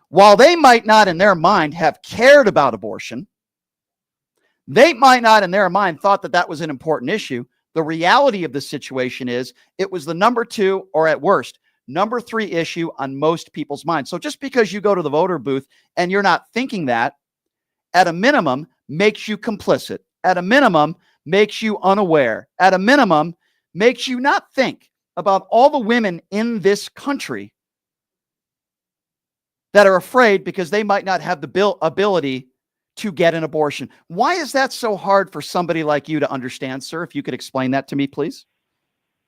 While they might not in their mind have cared about abortion, they might not in their mind thought that that was an important issue. The reality of the situation is it was the number 2, or at worst, number 3 issue on most people's minds. So just because you go to the voter booth and you're not thinking that, at a minimum, makes you complicit. At a minimum, makes you unaware. At a minimum, makes you not think about all the women in this country that are afraid because they might not have the ability to get an abortion. Why is that so hard for somebody like you to understand, sir? If you could explain that to me, please.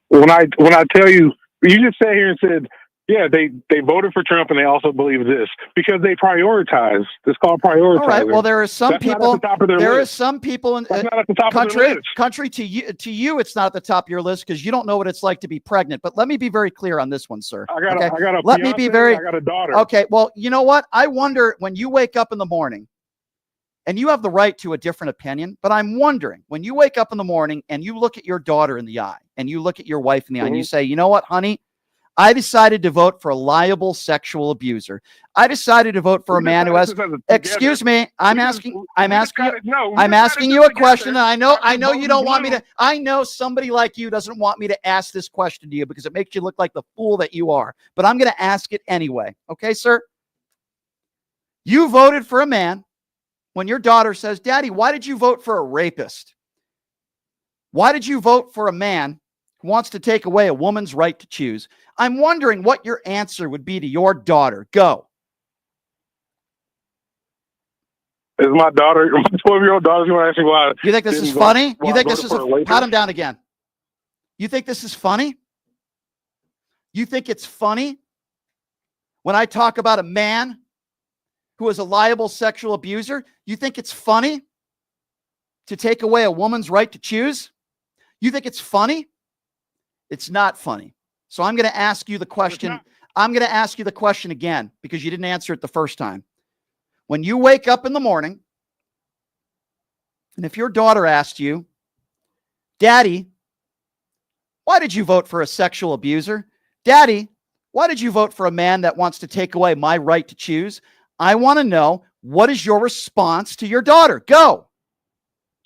When I tell you, you just sat here and said, yeah, they voted for Trump and they also believe this because they prioritize. It's called prioritizing. All right. Well, there are some people. There are some people in country to you. It's not at the top of your list because you don't know what it's like to be pregnant. But let me be very clear on this one, sir. I got a I got a daughter. Okay. Well, you know what? I wonder when you wake up in the morning, and you have the right to a different opinion, but I'm wondering when you wake up in the morning and you look at your daughter in the eye and you look at your wife in the eye and you say, you know what, honey? I decided to vote for a liable sexual abuser. I decided to vote for a man who has, excuse me, I'm asking you a question. And I know you don't want me to, I know somebody like you doesn't want me to ask this question to you because it makes you look like the fool that you are, but I'm going to ask it anyway. Okay, sir? You voted for a man when your daughter says, Daddy, why did you vote for a rapist? Why did you vote for a man who wants to take away a woman's right to choose? I'm wondering what your answer would be to your daughter. Go. Is my daughter, my 12-year-old daughter's going to ask me why. You think this is funny? You think this is pat him down again. You think this is funny? You think it's funny when I talk about a man who is a liable sexual abuser? You think it's funny to take away a woman's right to choose? You think it's funny? It's not funny. So I'm going to ask you the question. I'm going to ask you the question again because you didn't answer it the first time. When you wake up in the morning, and if your daughter asked you, Daddy, why did you vote for a sexual abuser? Daddy, why did you vote for a man that wants to take away my right to choose? I want to know, what is your response to your daughter? Go.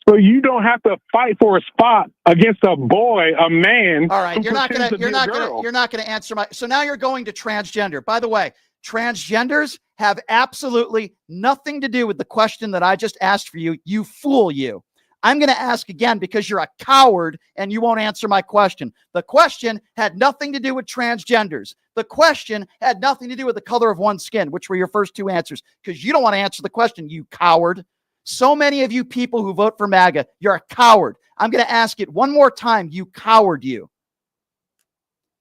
So you don't have to fight for a spot against a boy, a man. All right, you're not going to answer my. So now you're going to transgender. By the way, transgenders have absolutely nothing to do with the question that I just asked for you. You fool you. I'm going to ask again because you're a coward and you won't answer my question. The question had nothing to do with transgenders. The question had nothing to do with the color of one's skin, which were your first 2 answers, because you don't want to answer the question, you coward. So many of you people who vote for MAGA, you're a coward. I'm going to ask it one more time, you coward, you.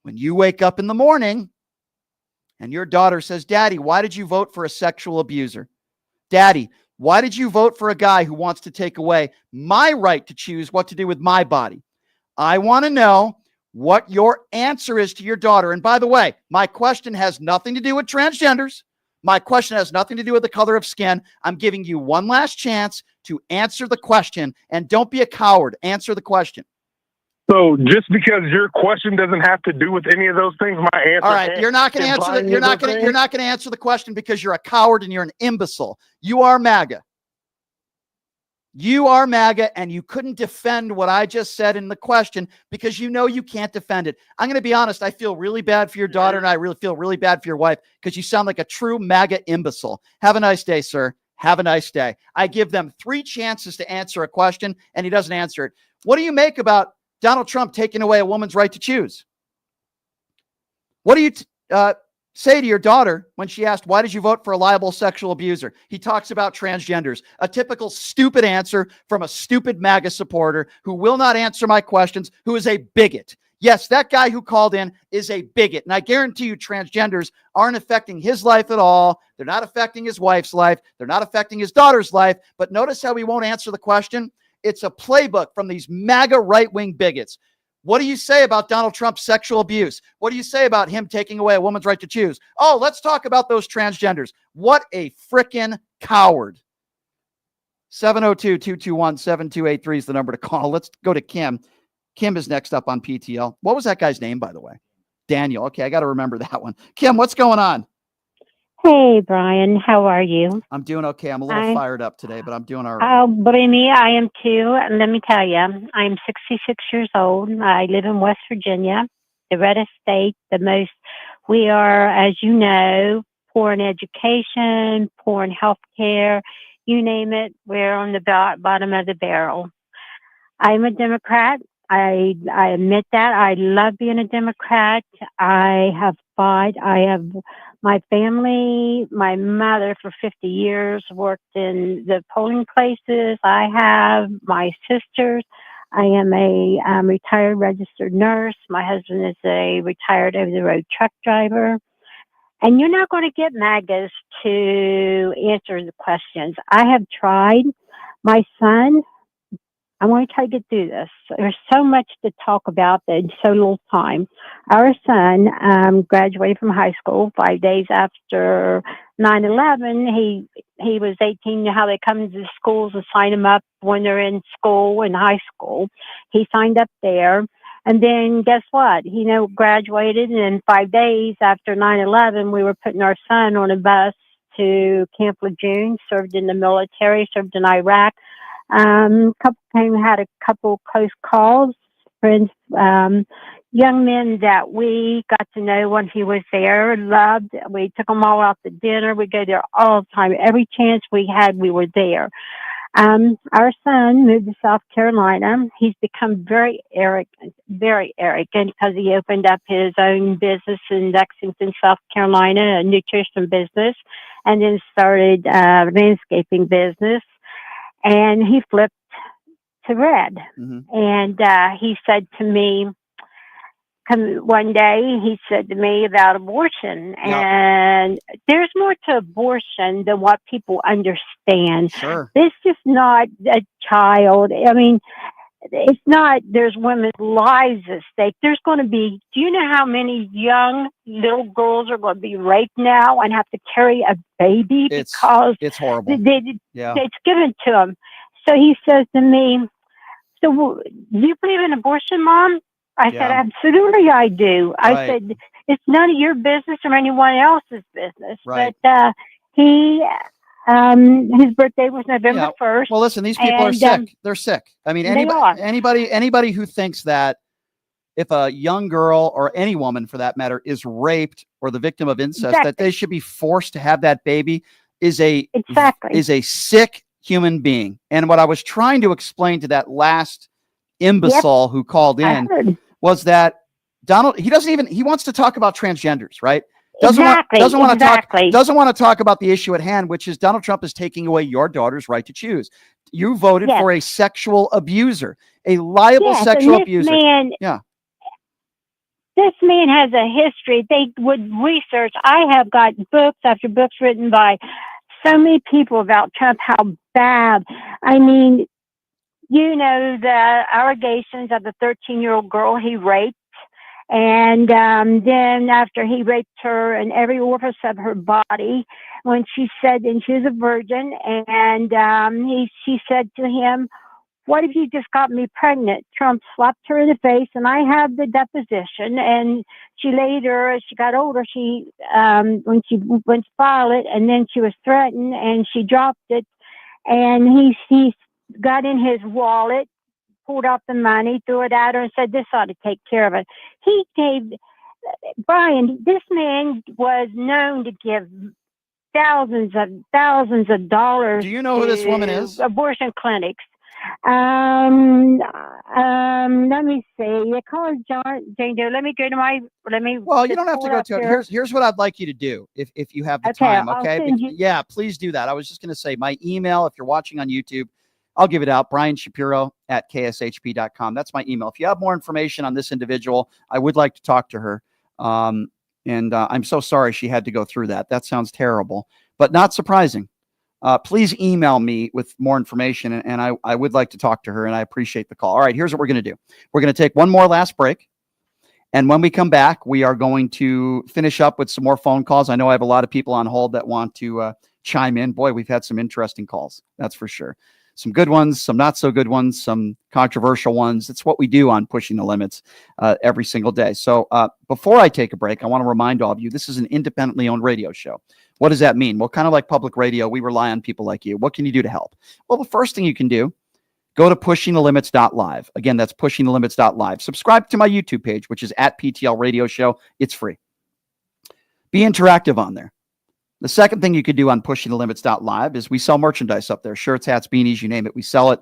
When you wake up in the morning and your daughter says, Daddy, why did you vote for a sexual abuser? Daddy, why did you vote for a guy who wants to take away my right to choose what to do with my body? I want to know what your answer is to your daughter. And by the way, my question has nothing to do with transgenders. My question has nothing to do with the color of skin. I'm giving you one last chance to answer the question, and don't be a coward. Answer the question. So just because your question doesn't have to do with any of those things, my answer. All right, you're not going to answer. You're not going to answer the question because you're a coward and you're an imbecile. You are MAGA. You are MAGA, and you couldn't defend what I just said in the question because you know you can't defend it. I'm going to be honest. I feel really bad for your daughter, and I really feel really bad for your wife because you sound like a true MAGA imbecile. Have a nice day, sir. Have a nice day. I give them 3 chances to answer a question, and he doesn't answer it. What do you make about Donald Trump taking away a woman's right to choose? What do you say to your daughter when she asked, why did you vote for a liable sexual abuser? He talks about transgenders, a typical stupid answer from a stupid MAGA supporter who will not answer my questions, who is a bigot. Yes, that guy who called in is a bigot. And I guarantee you transgenders aren't affecting his life at all. They're not affecting his wife's life. They're not affecting his daughter's life. But notice how he won't answer the question. It's a playbook from these MAGA right-wing bigots. What do you say about Donald Trump's sexual abuse? What do you say about him taking away a woman's right to choose? Oh, let's talk about those transgenders. What a frickin' coward. 702-221-7283 is the number to call. Let's go to Kim. Kim is next up on PTL. What was that guy's name, by the way? Daniel. Okay, I got to remember that one. Kim, what's going on? Hey, Brian. How are you? I'm doing okay. I'm a little fired up today, but I'm doing all right. Oh, believe me, I am too. And let me tell you, I'm 66 years old. I live in West Virginia, the reddest state, we are, as you know, poor in education, poor in health care, you name it, we're on the bottom of the barrel. I'm a Democrat. I admit that. I love being a Democrat. I have fought. I have my family, my mother for 50 years worked in the polling places. I have my sisters. I am a retired registered nurse. My husband is a retired over-the-road truck driver. And you're not going to get MAGAs to answer the questions. I have tried. My son, I want to try to get through this. There's so much to talk about in so little time. Our son graduated from high school 5 days after 9/11. He was 18. You know how they come into the schools and sign him up when they're in school, in high school. He signed up there. And then guess what? He graduated, and 5 days after 9/11, we were putting our son on a bus to Camp Lejeune, served in the military, served in Iraq. Had a couple close calls, friends, young men that we got to know when he was there, loved. We took them all out to dinner. We go there all the time. Every chance we had, we were there. Our son moved to South Carolina. He's become very arrogant because he opened up his own business in Lexington, South Carolina, a nutrition business, and then started a landscaping business. And he flipped to red. Mm-hmm. And he said to me, one day, he said to me about abortion. Yep. And there's more to abortion than what people understand. Sure. This is not a child. I mean, it's not, there's women's lives at stake. There's going to be, do you know how many young little girls are going to be raped now and have to carry a baby because it's horrible. It's given to them. So he says to me, so do you believe in abortion, Mom? I said, absolutely I do. Right. I said, it's none of your business or anyone else's business. Right. But his birthday was November 1st. Well, listen, these people are sick. They're sick. I mean, anybody who thinks that if a young girl or any woman for that matter is raped or the victim of incest, that they should be forced to have that baby is a sick human being. And what I was trying to explain to that last imbecile who called in was that Donald, he wants to talk about transgenders, right? Doesn't want to talk about the issue at hand, which is Donald Trump is taking away your daughter's right to choose. You voted for a sexual abuser, a liable sexual abuser. This man has a history. They would research. I have got books after books written by so many people about Trump, how bad. I mean, you know, the allegations of the 13-year-old girl he raped. And then after he raped her in every orifice of her body, when she said, and she was a virgin, and she said to him, what if you just got me pregnant? Trump slapped her in the face, and I have the deposition. And she later, as she got older, when she went to file it, and then she was threatened, and she dropped it. And he got in his wallet, pulled out the money, threw it at her, and said, this ought to take care of it. He gave, Brian, this man was known to give thousands of dollars. Do you know who this woman is? Abortion clinics. Let me see. They call her Jane Doe. Let me go to my. Well, you don't have to go to it. Here's what I'd like you to do if you have the time. Okay. Yeah, please do that. I was just going to say my email. If you're watching on YouTube, I'll give it out. Brian Shapiro at kshp.com. That's my email. If you have more information on this individual, I would like to talk to her. And I'm so sorry she had to go through that. That sounds terrible, but not surprising. Please email me with more information, and I would like to talk to her, and I appreciate the call. All right, here's what we're going to do. We're going to take one more last break, and when we come back, we are going to finish up with some more phone calls. I know I have a lot of people on hold that want to chime in. Boy, we've had some interesting calls, that's for sure. Some good ones, some not so good ones, some controversial ones. It's what we do on Pushing the Limits every single day. So before I take a break, I want to remind all of you, this is an independently owned radio show. What does that mean? Well, kind of like public radio, we rely on people like you. What can you do to help? Well, the first thing you can do, go to pushingthelimits.live. Again, that's pushingthelimits.live. Subscribe to my YouTube page, which is at PTL Radio Show. It's free. Be interactive on there. The second thing you could do on pushingthelimits.live is we sell merchandise up there. Shirts, hats, beanies, you name it, we sell it.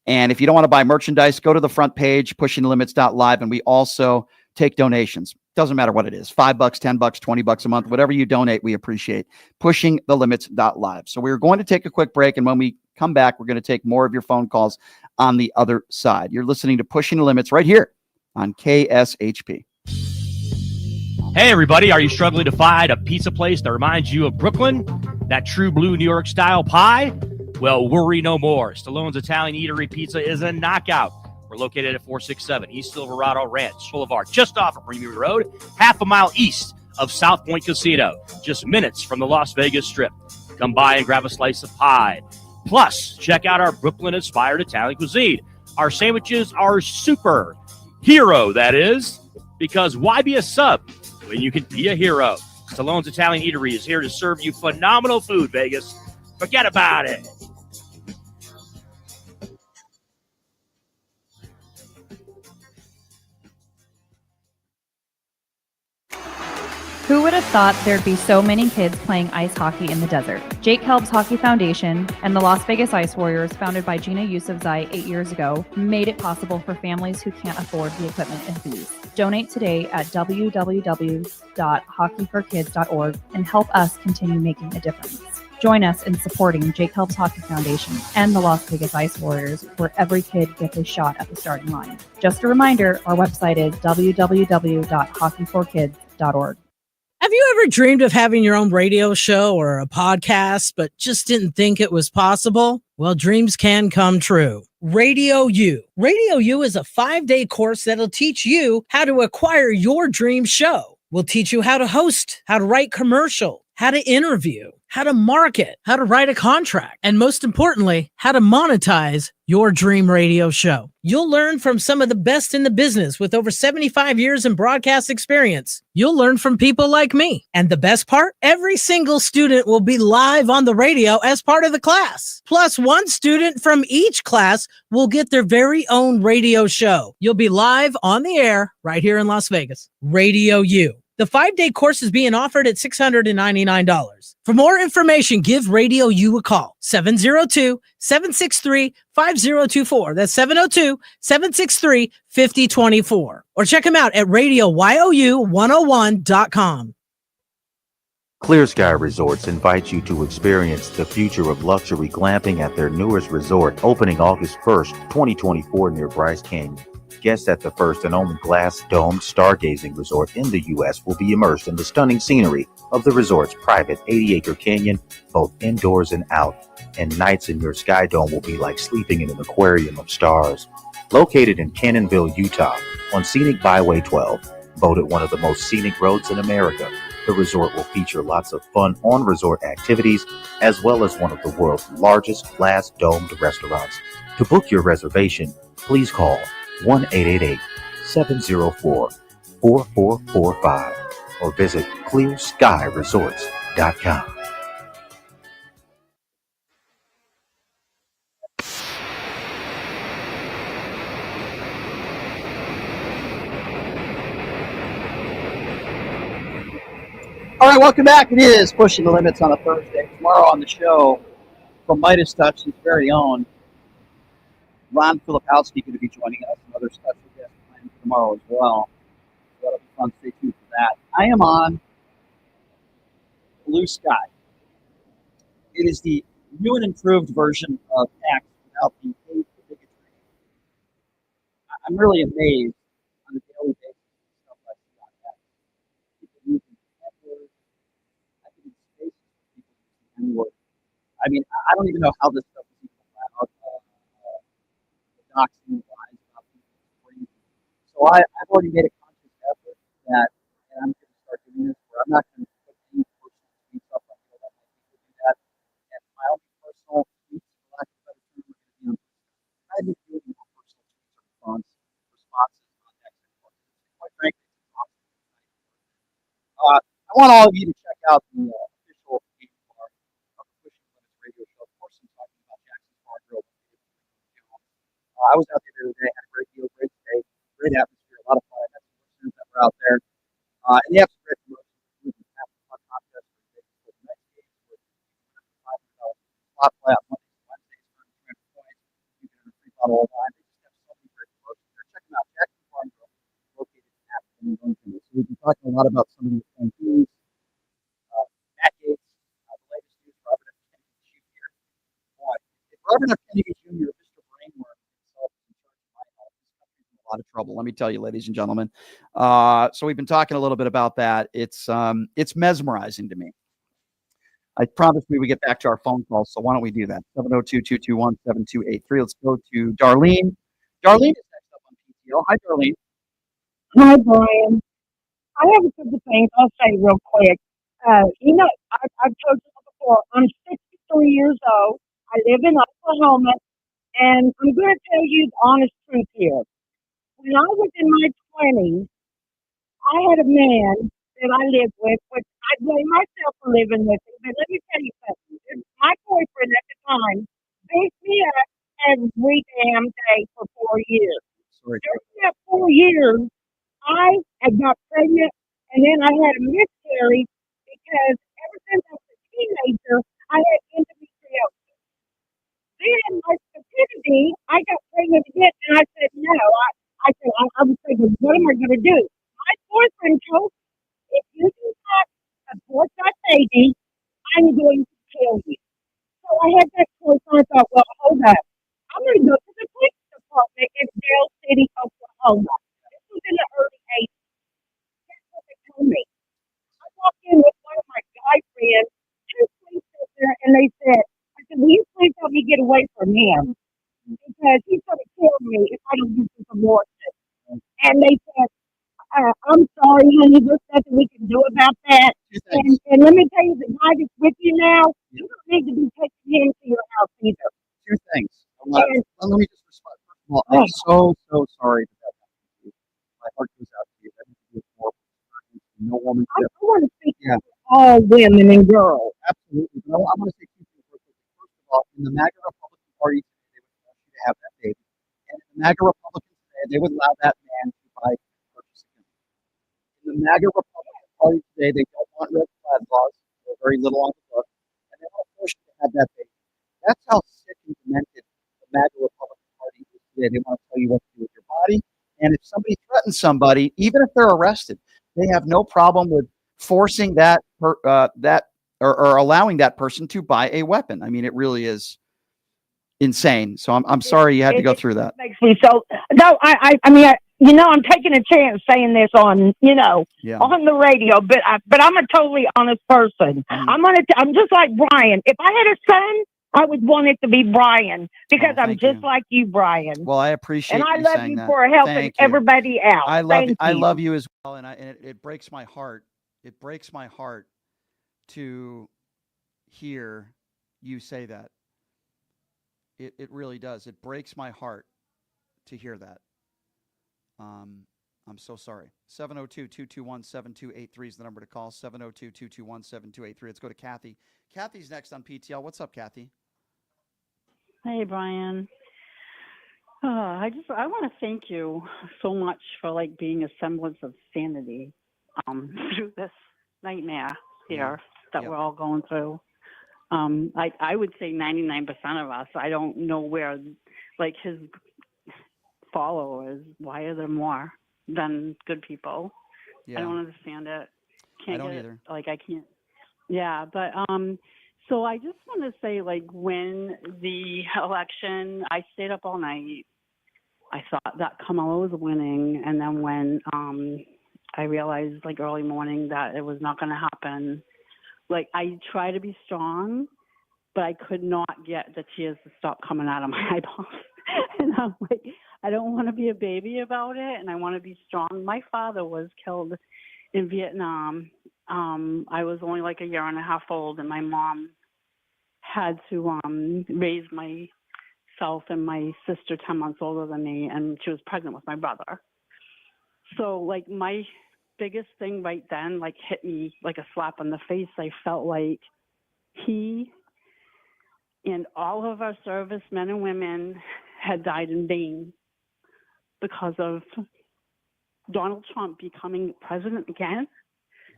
And if you don't want to buy merchandise, go to the front page, pushingthelimits.live, and we also take donations. Doesn't matter what it is, $5, $10, $20 a month, whatever you donate, we appreciate. Pushingthelimits.live. So we're going to take a quick break, and when we come back, we're going to take more of your phone calls on the other side. You're listening to Pushing the Limits right here on KSHP. Hey, everybody, are you struggling to find a pizza place that reminds you of Brooklyn? That true blue New York style pie? Well, worry no more. Stallone's Italian Eatery Pizza is a knockout. We're located at 467 East Silverado Ranch Boulevard, just off of Premium Road, half a mile east of South Point Casino, just minutes from the Las Vegas Strip. Come by and grab a slice of pie. Plus, check out our Brooklyn-inspired Italian cuisine. Our sandwiches are super. Hero, that is. Because why be a sub when you can be a hero? Stallone's Italian Eatery is here to serve you phenomenal food, Vegas. Forget about it. Who would have thought there'd be so many kids playing ice hockey in the desert? Jake Helb's Hockey Foundation and the Las Vegas Ice Warriors, founded by Gina Yusufzai 8 years ago, made it possible for families who can't afford the equipment and fees. Donate today at www.hockeyforkids.org and help us continue making a difference. Join us in supporting Jake Helb's Hockey Foundation and the Las Vegas Ice Warriors, where every kid gets a shot at the starting line. Just a reminder, our website is www.hockeyforkids.org. Have you ever dreamed of having your own radio show or a podcast, but just didn't think it was possible? Well, dreams can come true. Radio U. Radio U is a 5-day course that'll teach you how to acquire your dream show. We'll teach you how to host, how to write commercial, how to interview, how to market, how to write a contract, and most importantly, how to monetize your dream radio show. You'll learn from some of the best in the business with over 75 years in broadcast experience. You'll learn from people like me. And the best part, every single student will be live on the radio as part of the class. Plus, one student from each class will get their very own radio show. You'll be live on the air right here in Las Vegas. Radio U. The 5-day course is being offered at $699. For more information, give Radio U a call. 702-763-5024. That's 702-763-5024. Or check them out at RadioYOU101.com. Clear Sky Resorts invites you to experience the future of luxury glamping at their newest resort, opening August 1st, 2024 near Bryce Canyon. Guests at the first and only glass-domed stargazing resort in the U.S. will be immersed in the stunning scenery of the resort's private 80-acre canyon, both indoors and out. And nights in your sky dome will be like sleeping in an aquarium of stars. Located in Cannonville, Utah, on scenic Byway 12, voted one of the most scenic roads in America, the resort will feature lots of fun on-resort activities, as well as one of the world's largest glass-domed restaurants. To book your reservation, please call 1-888-704-4445 or visit clearskyresorts.com. All right, welcome back. It is Pushing the Limits on a Thursday. Tomorrow on the show, from Midas Touch, his very own Ron Filipowski going to be joining us. Another special guest planned for tomorrow as well. So that'll be fun. Stay tuned for that. I am on Blue Sky. It is the new and improved version of X without the hate and bigotry. I'm really amazed on a daily basis with stuff I see on X. People using N-words. I think it's spaces for people using N-words. I mean, I don't even know how this stuff is even allowed. The doxing, lies about people is crazy. So I've already made a conscious effort that, and I'm going to start doing this, where I'm not going to put any personal tweets up. I feel that my people do that. And my own personal tweets, for lack of a better term, are going to be on. I've been doing more personal tweets or responses on X. Quite frankly, it's exhausting. I want all of you to check out the official page of the Pushing the Limits radio show. Of course, I'm talking about Jackson's Bar Grill. I was out there the other day, had a great deal, great day, great atmosphere, a lot of fun. I had some listeners that were out there. And they have some great promotions, including half the fun contest for the next game with $500 slot play on Mondays and Wednesdays for 300 points. You can earn a free bottle of wine. They just have so many great promotions there. Check them out. Jackson's Bar Grill, located in Appleton, Montana. So we've been talking a lot about some of these things. Matt Gaetz, the latest news, Robert F. Kennedy chief here. Boy, if Robert F. Kennedy Jr., Mr. Brainworm, himself is in charge of my health, this country's in a lot of trouble. Let me tell you, ladies and gentlemen. So we've been talking a little bit about that. It's mesmerizing to me. I promised we would get back to our phone calls, so why don't we do that? 702-221-7283. Let's go to Darlene. Darlene is next up on PTO. Hi, Darlene. Hi, Brian. I have a couple of things I'll say real quick. I've told you before, I'm 63 years old. I live in Oklahoma, and I'm going to tell you the honest truth here. When I was in my 20s, I had a man that I lived with, which I blame myself for living with him, but let me tell you something. My boyfriend at the time beat me up every damn day for 4 years. During that 4 years, I had got pregnant, and then I had a miscarriage because ever since I was a teenager, I had endometriosis. Then my stupidity, I got pregnant again, and I said, no. I was thinking, what am I going to do? My boyfriend told me, if you do not abort that baby, I'm going to kill you. So I had that choice, and I thought, well, hold up. I'm going to go to the police department in Dale City, Oklahoma. This was in the early 80s. That's what they told me. I walked in with one of my guy friends, two police there, and they said, I said, will you please help me get away from him? Because he's going to kill me if I don't do this abortion. And they said, I'm sorry, honey, there's nothing we can do about that. And let me tell you, the guy that's with you now, you don't need to be taking him to your house either. Two things. Let me just respond. First of all, I'm so sorry that happened to you. My heart goes out to you. That needs to be a horrible experience. No woman I want to speak to all women and girls. Absolutely. But I want to say two things real quickly. First of all, in the MAGA Republican Party today, they would want you to have that baby. And in the MAGA Republicans today, they would allow that man to buy purchase again. In the MAGA Republican Party today, they don't want red flag laws. They're very little on the book. And they want to force you to have that baby. That's how sick and demented the MAGA Republican Party is today. They want to tell you what to do with your body. And if somebody threatens somebody, even if they're arrested, they have no problem with forcing that or allowing that person to buy a weapon. I mean, it really is insane. So I'm sorry you had to go through that. Makes me so. No, I mean, I'm taking a chance saying this on, on the radio, but I'm a totally honest person. I'm just like Brian. If I had a son, I would want it to be Brian because I'm just like you, Brian. Well, I appreciate and I you love saying you that. for helping everybody out. I love you as well, and it breaks my heart. It breaks my heart to hear you say that. It really does. It breaks my heart to hear that. I'm so sorry. 702-221-7283 is the number to call. 702-221-7283. Let's go to Kathy. Kathy's next on PTL. What's up, Kathy? Hey, Brian. I want to thank you so much for being a semblance of sanity through this nightmare. here that Yeah. we're all going through. I would say 99% of us. I don't know where, like, his followers, why are there more than good people? Yeah. I don't understand it. I don't get either. It. Like, I can't. Yeah, but so I just want to say, like, when the election, I stayed up all night. I thought that Kamala was winning, and then when I realized, like, early morning that it was not going to happen, like, I try to be strong, but I could not get the tears to stop coming out of my eyeballs. And I'm like, I don't want to be a baby about it, and I want to be strong. My father was killed in Vietnam. I was only like a year and a half old, and my mom had to raise myself and my sister 10 months older than me, and she was pregnant with my brother. So, like, my biggest thing right then, like, hit me like a slap on the face. I felt like he and all of our servicemen and women had died in vain because of Donald Trump becoming president again.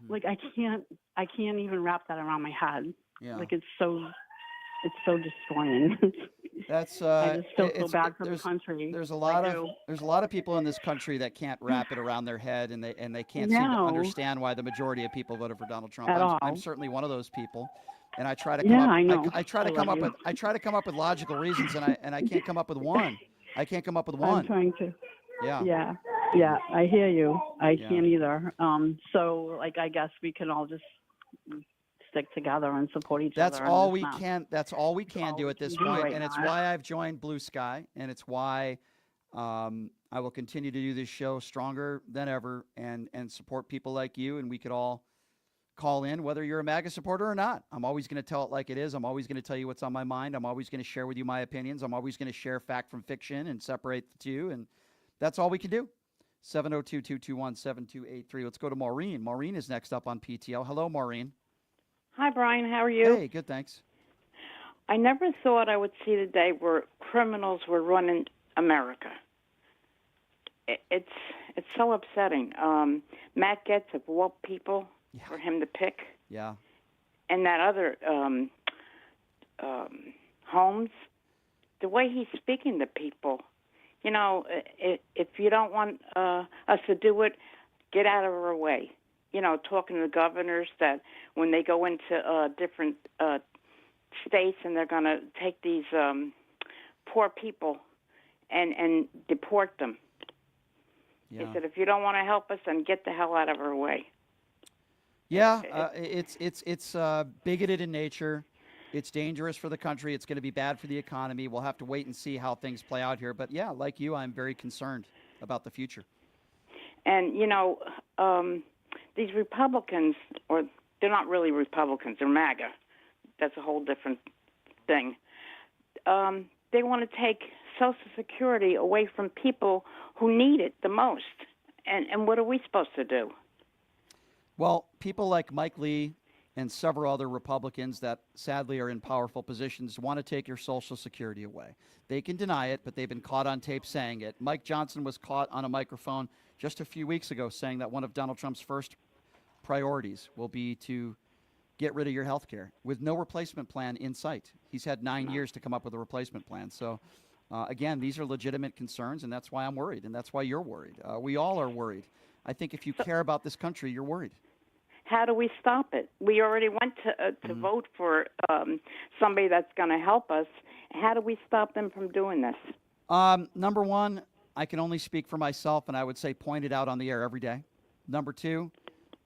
Mm-hmm. Like, I can't even wrap that around my head. Yeah. Like, it's so destroying. That's I just feel so bad for the there's, country. There's a lot of people in this country that can't wrap it around their head, and they can't seem to No. understand why the majority of people voted for Donald Trump. At all. I'm certainly one of those people, and I try to Yeah, I know. I try to I come love up you. with I try to come up with logical reasons, and I can't come up with one. I can't come up with I'm one. trying to. Yeah. Yeah, I hear you. I Yeah. can't either. So, like, I guess we can all just stick together and support each That's other. all we can. That's all we can do at this do point, right and it's now. why I've joined Blue Sky, and it's why I will continue to do this show stronger than ever, and support people like you. And we could all call in, whether you're a MAGA supporter or not. I'm always going to tell it like it is. I'm always going to tell you what's on my mind. I'm always going to share with you my opinions. I'm always going to share fact from fiction and separate the two, and that's all we can do. 702-221-7283. Let's go to Maureen. Maureen is next up on PTL. Hello, Maureen. Hi, Brian. How are you? Hey, good, thanks. I never thought I would see the day where criminals were running America. It's so upsetting. Matt Gaetz of all people for him to pick, Yeah. and that other Holmes, the way he's speaking to people. You know, if you don't want us to do it, get out of our way. You know, talking to the governors that when they go into different states and they're going to take these poor people and deport them. Yeah. He said, if you don't want to help us, then get the hell out of our way. Yeah, it's bigoted in nature. It's dangerous for the country. It's going to be bad for the economy. We'll have to wait and see how things play out here. But yeah, like you, I'm very concerned about the future. And, you know, these Republicans, or they're not really Republicans, they're MAGA. That's a whole different thing. They want to take Social Security away from people who need it the most. And what are we supposed to do? Well, people like Mike Lee and several other Republicans that sadly are in powerful positions want to take your Social Security away. They can deny it, but they've been caught on tape saying it. Mike Johnson was caught on a microphone just a few weeks ago saying that one of Donald Trump's first priorities will be to get rid of your health care with no replacement plan in sight. He's had 9 years to come up with a replacement plan. So, again, these are legitimate concerns, and that's why I'm worried, and that's why you're worried. We all are worried. I think if you care about this country, you're worried. How do we stop it? We already went to vote for somebody that's going to help us. How do we stop them from doing this? Number one, I can only speak for myself, and I would say point it out on the air every day. Number two,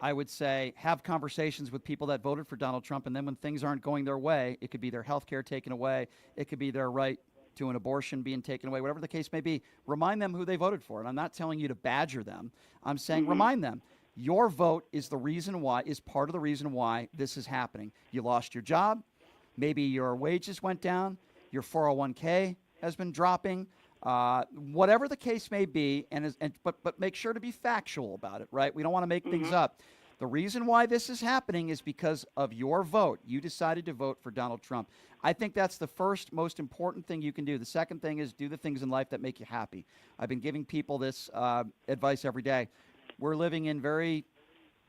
I would say have conversations with people that voted for Donald Trump, and then when things aren't going their way, it could be their health care taken away, it could be their right to an abortion being taken away, whatever the case may be, remind them who they voted for. And I'm not telling you to badger them. I'm saying remind them. Your vote is the reason why, is part of the reason why this is happening. You lost your job. Maybe your wages went down. Your 401k has been dropping. Whatever the case may be, but make sure to be factual about it, right? We don't want to make things up. The reason why this is happening is because of your vote. You decided to vote for Donald Trump. I think that's the first most important thing you can do. The second thing is do the things in life that make you happy. I've been giving people this advice every day. We're living in very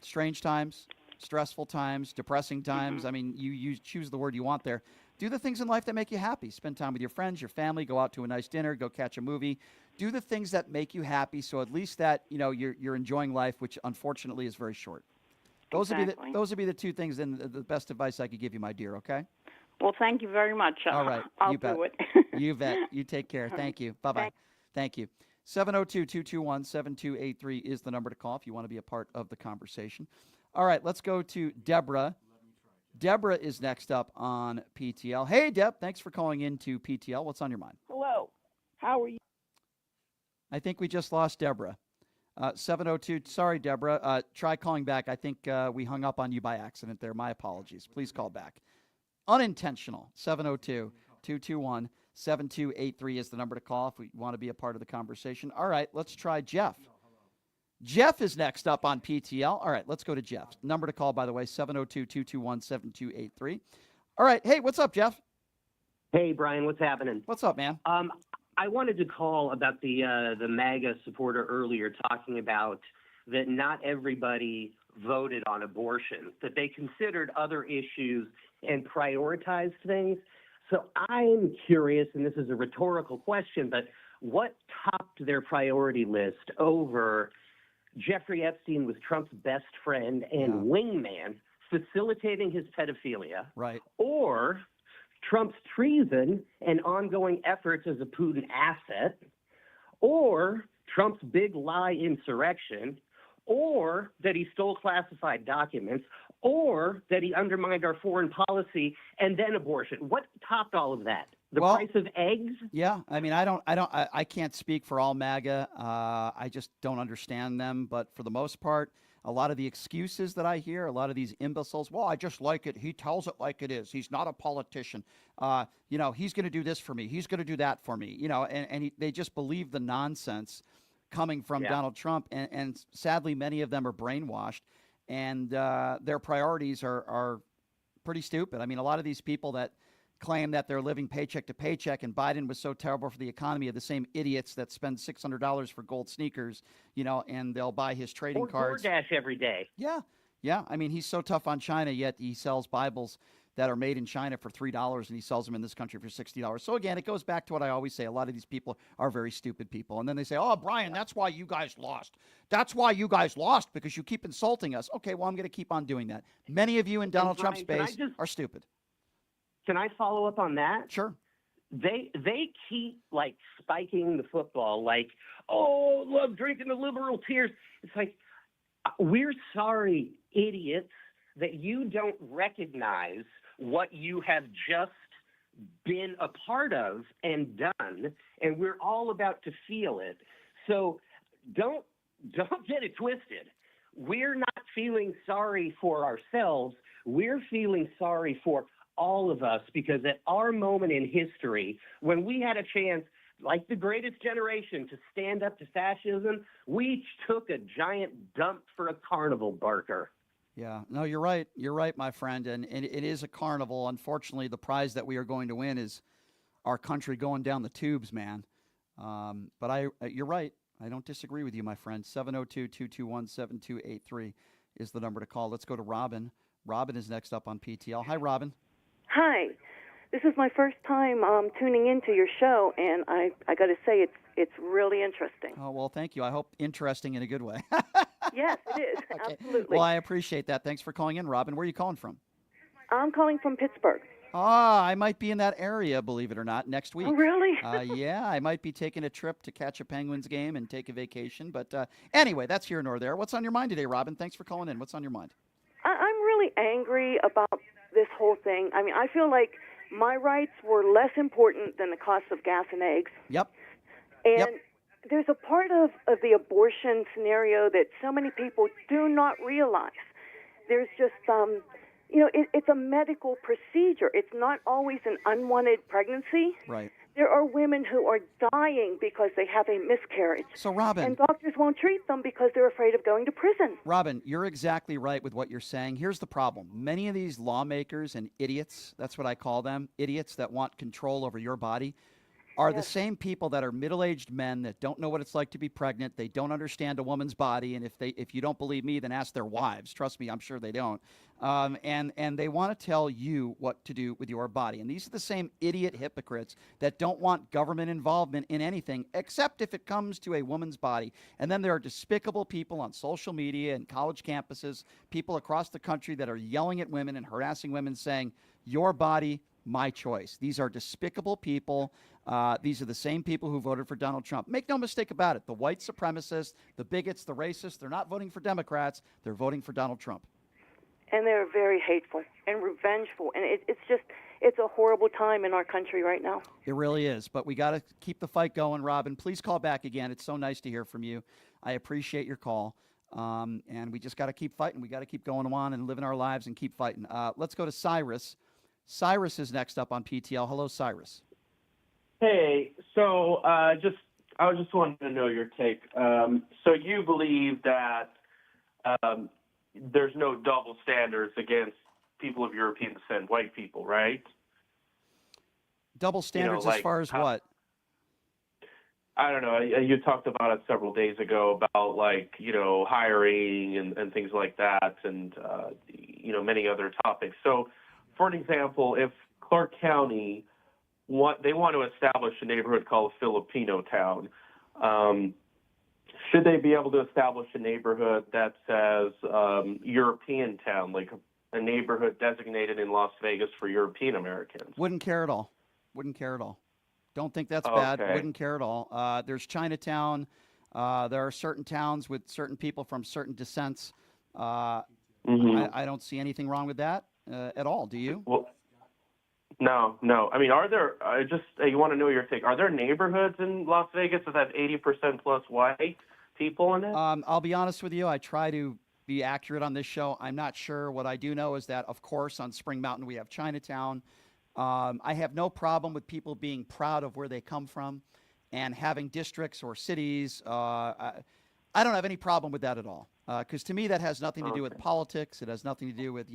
strange times. stressful times, depressing times. I mean, you choose the word you want there. Do the things in life that make you happy. Spend time with your friends, your family, go out to a nice dinner, go catch a movie. Do the things that make you happy, so at least that, you're enjoying life, which unfortunately is very short. Those would be the two things, and the best advice I could give you, my dear, okay? Well, thank you very much. All right. I'll you bet. do it. You bet. You take care. Thank you. Bye-bye. Thank you. 702-221-7283 is the number to call if you want to be a part of the conversation. All right, let's go to Deborah. Deborah is next up on PTL. Hey, Deb, thanks for calling into PTL. What's on your mind? Hello. How are you? I think we just lost Deborah. 702, sorry, Deborah. Try calling back. I think we hung up on you by accident there. My apologies. Please call back. Unintentional. 702-221-7283 is the number to call if we want to be a part of the conversation. All right, let's try Jeff. Jeff is next up on PTL. All right, let's go to Jeff. Number to call, by the way, 702-221-7283. All right, hey, what's up, Jeff? Hey, Brian, what's happening? What's up, man? I wanted to call about the MAGA supporter earlier, talking about that not everybody voted on abortion, that they considered other issues and prioritized things. So I'm curious, and this is a rhetorical question, but what topped their priority list over Jeffrey Epstein was Trump's best friend and wingman, facilitating his pedophilia, right? Or Trump's treason and ongoing efforts as a Putin asset, or Trump's big lie insurrection, or that he stole classified documents, or that he undermined our foreign policy, and then abortion. What topped all of that? The price of eggs? Yeah, I mean, I can't speak for all MAGA. I just don't understand them. But for the most part, a lot of the excuses that I hear, a lot of these imbeciles, well, I just like it. He tells it like it is. He's not a politician. He's going to do this for me. He's going to do that for me. They just believe the nonsense coming from Donald Trump. And sadly, many of them are brainwashed. And their priorities are pretty stupid. I mean, a lot of these people that claim that they're living paycheck to paycheck and Biden was so terrible for the economy are the same idiots that spend $600 for gold sneakers, and they'll buy his trading cards. Or DoorDash every day. Yeah. I mean, he's so tough on China, yet he sells Bibles that are made in China for $3 and he sells them in this country for $60. So again, it goes back to what I always say. A lot of these people are very stupid people. And then they say, oh, Brian, that's why you guys lost. That's why you guys lost, because you keep insulting us. Okay, well, I'm going to keep on doing that. Many of you in Donald Trump's base are stupid. Can I follow up on that? Sure. They keep like spiking the football, like, oh, love drinking the liberal tears. It's like, we're sorry, idiots, that you don't recognize what you have just been a part of and done, and we're all about to feel it. So don't get it twisted. We're not feeling sorry for ourselves. We're feeling sorry for all of us, because at our moment in history, when we had a chance, like the greatest generation, to stand up to fascism, we took a giant dump for a carnival barker. Yeah, no, you're right. You're right, my friend. And it is a carnival. Unfortunately, the prize that we are going to win is our country going down the tubes, man. But you're right. I don't disagree with you, my friend. 702-221-7283 is the number to call. Let's go to Robin. Robin is next up on PTL. Hi, Robin. Hi. This is my first time tuning into your show, and I got to say it's really interesting. Oh, well, thank you. I hope interesting in a good way. Yes, it is. Okay. Absolutely. Well, I appreciate that. Thanks for calling in, Robin. Where are you calling from? I'm calling from Pittsburgh. I might be in that area, believe it or not, next week. Oh, really? Yeah, I might be taking a trip to catch a Penguins game and take a vacation. But anyway, that's here nor there. What's on your mind today, Robin? Thanks for calling in. What's on your mind? I'm really angry about this whole thing. I mean, I feel like my rights were less important than the cost of gas and eggs. Yep. And there's a part of the abortion scenario that so many people do not realize. There's just, it's a medical procedure. It's not always an unwanted pregnancy. Right. There are women who are dying because they have a miscarriage. So, Robin. And doctors won't treat them because they're afraid of going to prison. Robin, you're exactly right with what you're saying. Here's the problem. Many of these lawmakers and idiots, that's what I call them, idiots that want control over your body, are the same people that are middle-aged men that don't know what it's like to be pregnant. They don't understand a woman's body, and if you don't believe me, then ask their wives. Trust me, I'm sure they don't. And they want to tell you what to do with your body. And these are the same idiot hypocrites that don't want government involvement in anything except if it comes to a woman's body. And then there are despicable people on social media and college campuses, people across the country that are yelling at women and harassing women saying, "Your body, my choice." These are despicable people. These are the same people who voted for Donald Trump. Make no mistake about it. The white supremacists, the bigots, the racists, they're not voting for Democrats. They're voting for Donald Trump. And they're very hateful and revengeful. And it's a horrible time in our country right now. It really is. But we got to keep the fight going, Robin. Please call back again. It's so nice to hear from you. I appreciate your call. And we just got to keep fighting. We got to keep going on and living our lives and keep fighting. Let's go to Cyrus. Cyrus is next up on PTL. Hello, Cyrus. Hey, so I was just wanting to know your take. So you believe that there's no double standards against people of European descent, white people, right? Double standards as far as what? I don't know. You talked about it several days ago about hiring and things like that, and many other topics. So, for an example, if Clark County they want to establish a neighborhood called Filipino Town, should they be able to establish a neighborhood that says European Town, like a neighborhood designated in Las Vegas for European Americans? Wouldn't care at all. Wouldn't care at all. Don't think that's bad. Wouldn't care at all. There's Chinatown. There are certain towns with certain people from certain descents. I don't see anything wrong with that at all. Do you? Well, no. I mean, are there? You want to know your take? Are there neighborhoods in Las Vegas that have 80% plus white people in it? I'll be honest with you. I try to be accurate on this show. I'm not sure. What I do know is that, of course, on Spring Mountain we have Chinatown. I have no problem with people being proud of where they come from and having districts or cities. I don't have any problem with that at all. Because to me, that has nothing to do with politics. It has nothing to do with,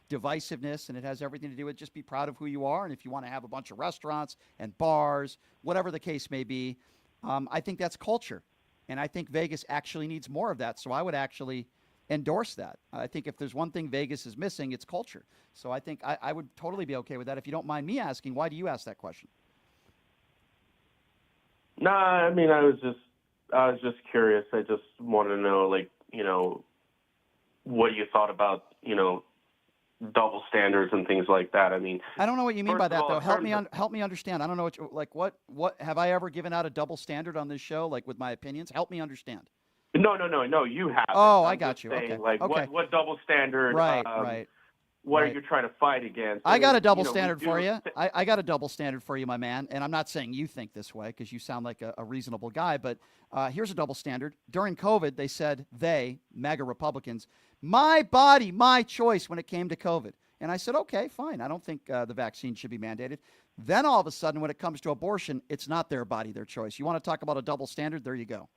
divisiveness, and it has everything to do with just be proud of who you are. And if you want to have a bunch of restaurants and bars, whatever the case may be, I think that's culture. And I think Vegas actually needs more of that. So I would actually endorse that. I think if there's one thing Vegas is missing, it's culture. So I think I would totally be okay with that. If you don't mind me asking, why do you ask that question? No, I mean, I was just curious. I just wanted to know, what you thought about, double standards and things like that. I mean, I don't know what you mean by that, though. Help me understand. I don't know what have I ever given out a double standard on this show, with my opinions? Help me understand. No, you haven't. Oh, I got you. Okay. What double standard? Right. What are you trying to fight against? I got a double standard for you. I got a double standard for you, my man. And I'm not saying you think this way because you sound like a reasonable guy. But here's a double standard. During COVID, they said MAGA Republicans, my body, my choice when it came to COVID. And I said, okay, fine. I don't think the vaccine should be mandated. Then all of a sudden, when it comes to abortion, it's not their body, their choice. You want to talk about a double standard? There you go.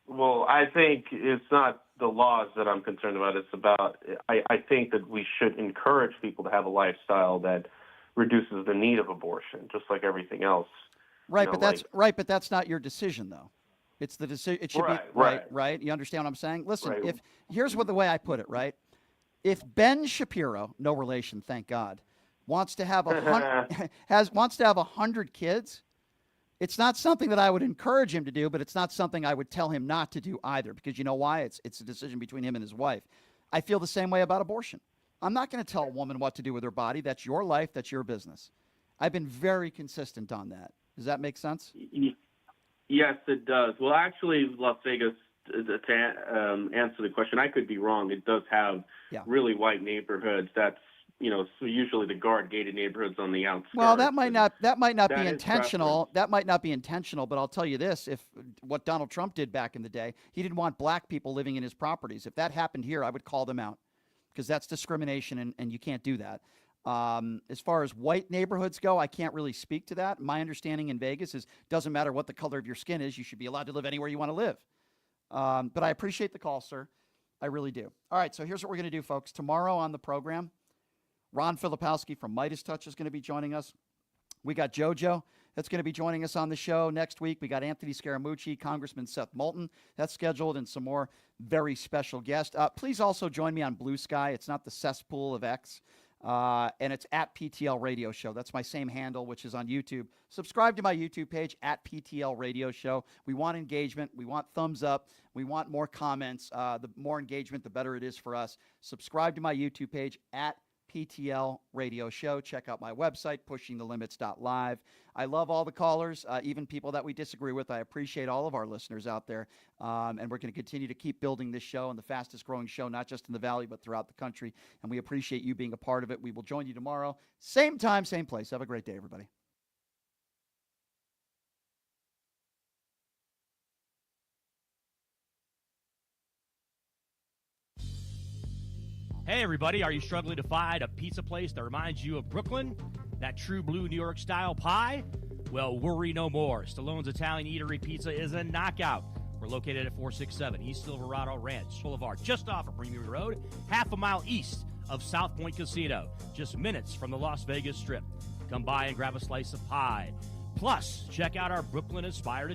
Well, I think it's not the laws that I'm concerned about. It's about, I think that we should encourage people to have a lifestyle that reduces the need of abortion, just like everything else. Right, but that's not your decision, though. It's the decision. It should be right. You understand what I'm saying? Listen, here's the way I put it. Right, if Ben Shapiro, no relation, thank God, wants to have 100 kids. It's not something that I would encourage him to do, but it's not something I would tell him not to do either, because you know why? It's a decision between him and his wife. I feel the same way about abortion. I'm not going to tell a woman what to do with her body. That's your life. That's your business. I've been very consistent on that. Does that make sense? Yes, it does. Well, actually, Las Vegas, to answer the question, I could be wrong. It does have really white neighborhoods. That's so usually the guard-gated neighborhoods on the outskirts. Well, that might not be intentional. That might not be intentional, but I'll tell you this: if what Donald Trump did back in the day, he didn't want black people living in his properties. If that happened here, I would call them out because that's discrimination, and you can't do that. As far as white neighborhoods go, I can't really speak to that. My understanding in Vegas is doesn't matter what the color of your skin is, you should be allowed to live anywhere you want to live. But I appreciate the call, sir. I really do. All right, so here's what we're going to do, folks. Tomorrow on the program, Ron Filipowski from Midas Touch is going to be joining us. We got JoJo. that's going to be joining us on the show next week. We got Anthony Scaramucci, Congressman Seth Moulton. That's scheduled, and some more very special guests. Please also join me on Blue Sky. It's not the cesspool of X. And it's at PTL Radio Show. That's my same handle, which is on YouTube. Subscribe to my YouTube page at PTL Radio Show. We want engagement. We want thumbs up. We want more comments. The more engagement, the better it is for us. Subscribe to my YouTube page at PTL Radio Show. Check out my website, pushingthelimits.live. I love all the callers, even people that we disagree with. I appreciate all of our listeners out there. And we're going to continue to keep building this show, and the fastest growing show, not just in the Valley, but throughout the country. And we appreciate you being a part of it. We will join you tomorrow. Same time, same place. Have a great day, everybody. Hey, everybody, are you struggling to find a pizza place that reminds you of Brooklyn? That true blue New York style pie? Well, worry no more. Stallone's Italian Eatery Pizza is a knockout. We're located at 467 East Silverado Ranch Boulevard, just off of Premier Road, half a mile east of South Point Casino, just minutes from the Las Vegas Strip. Come by and grab a slice of pie. Plus, check out our Brooklyn-inspired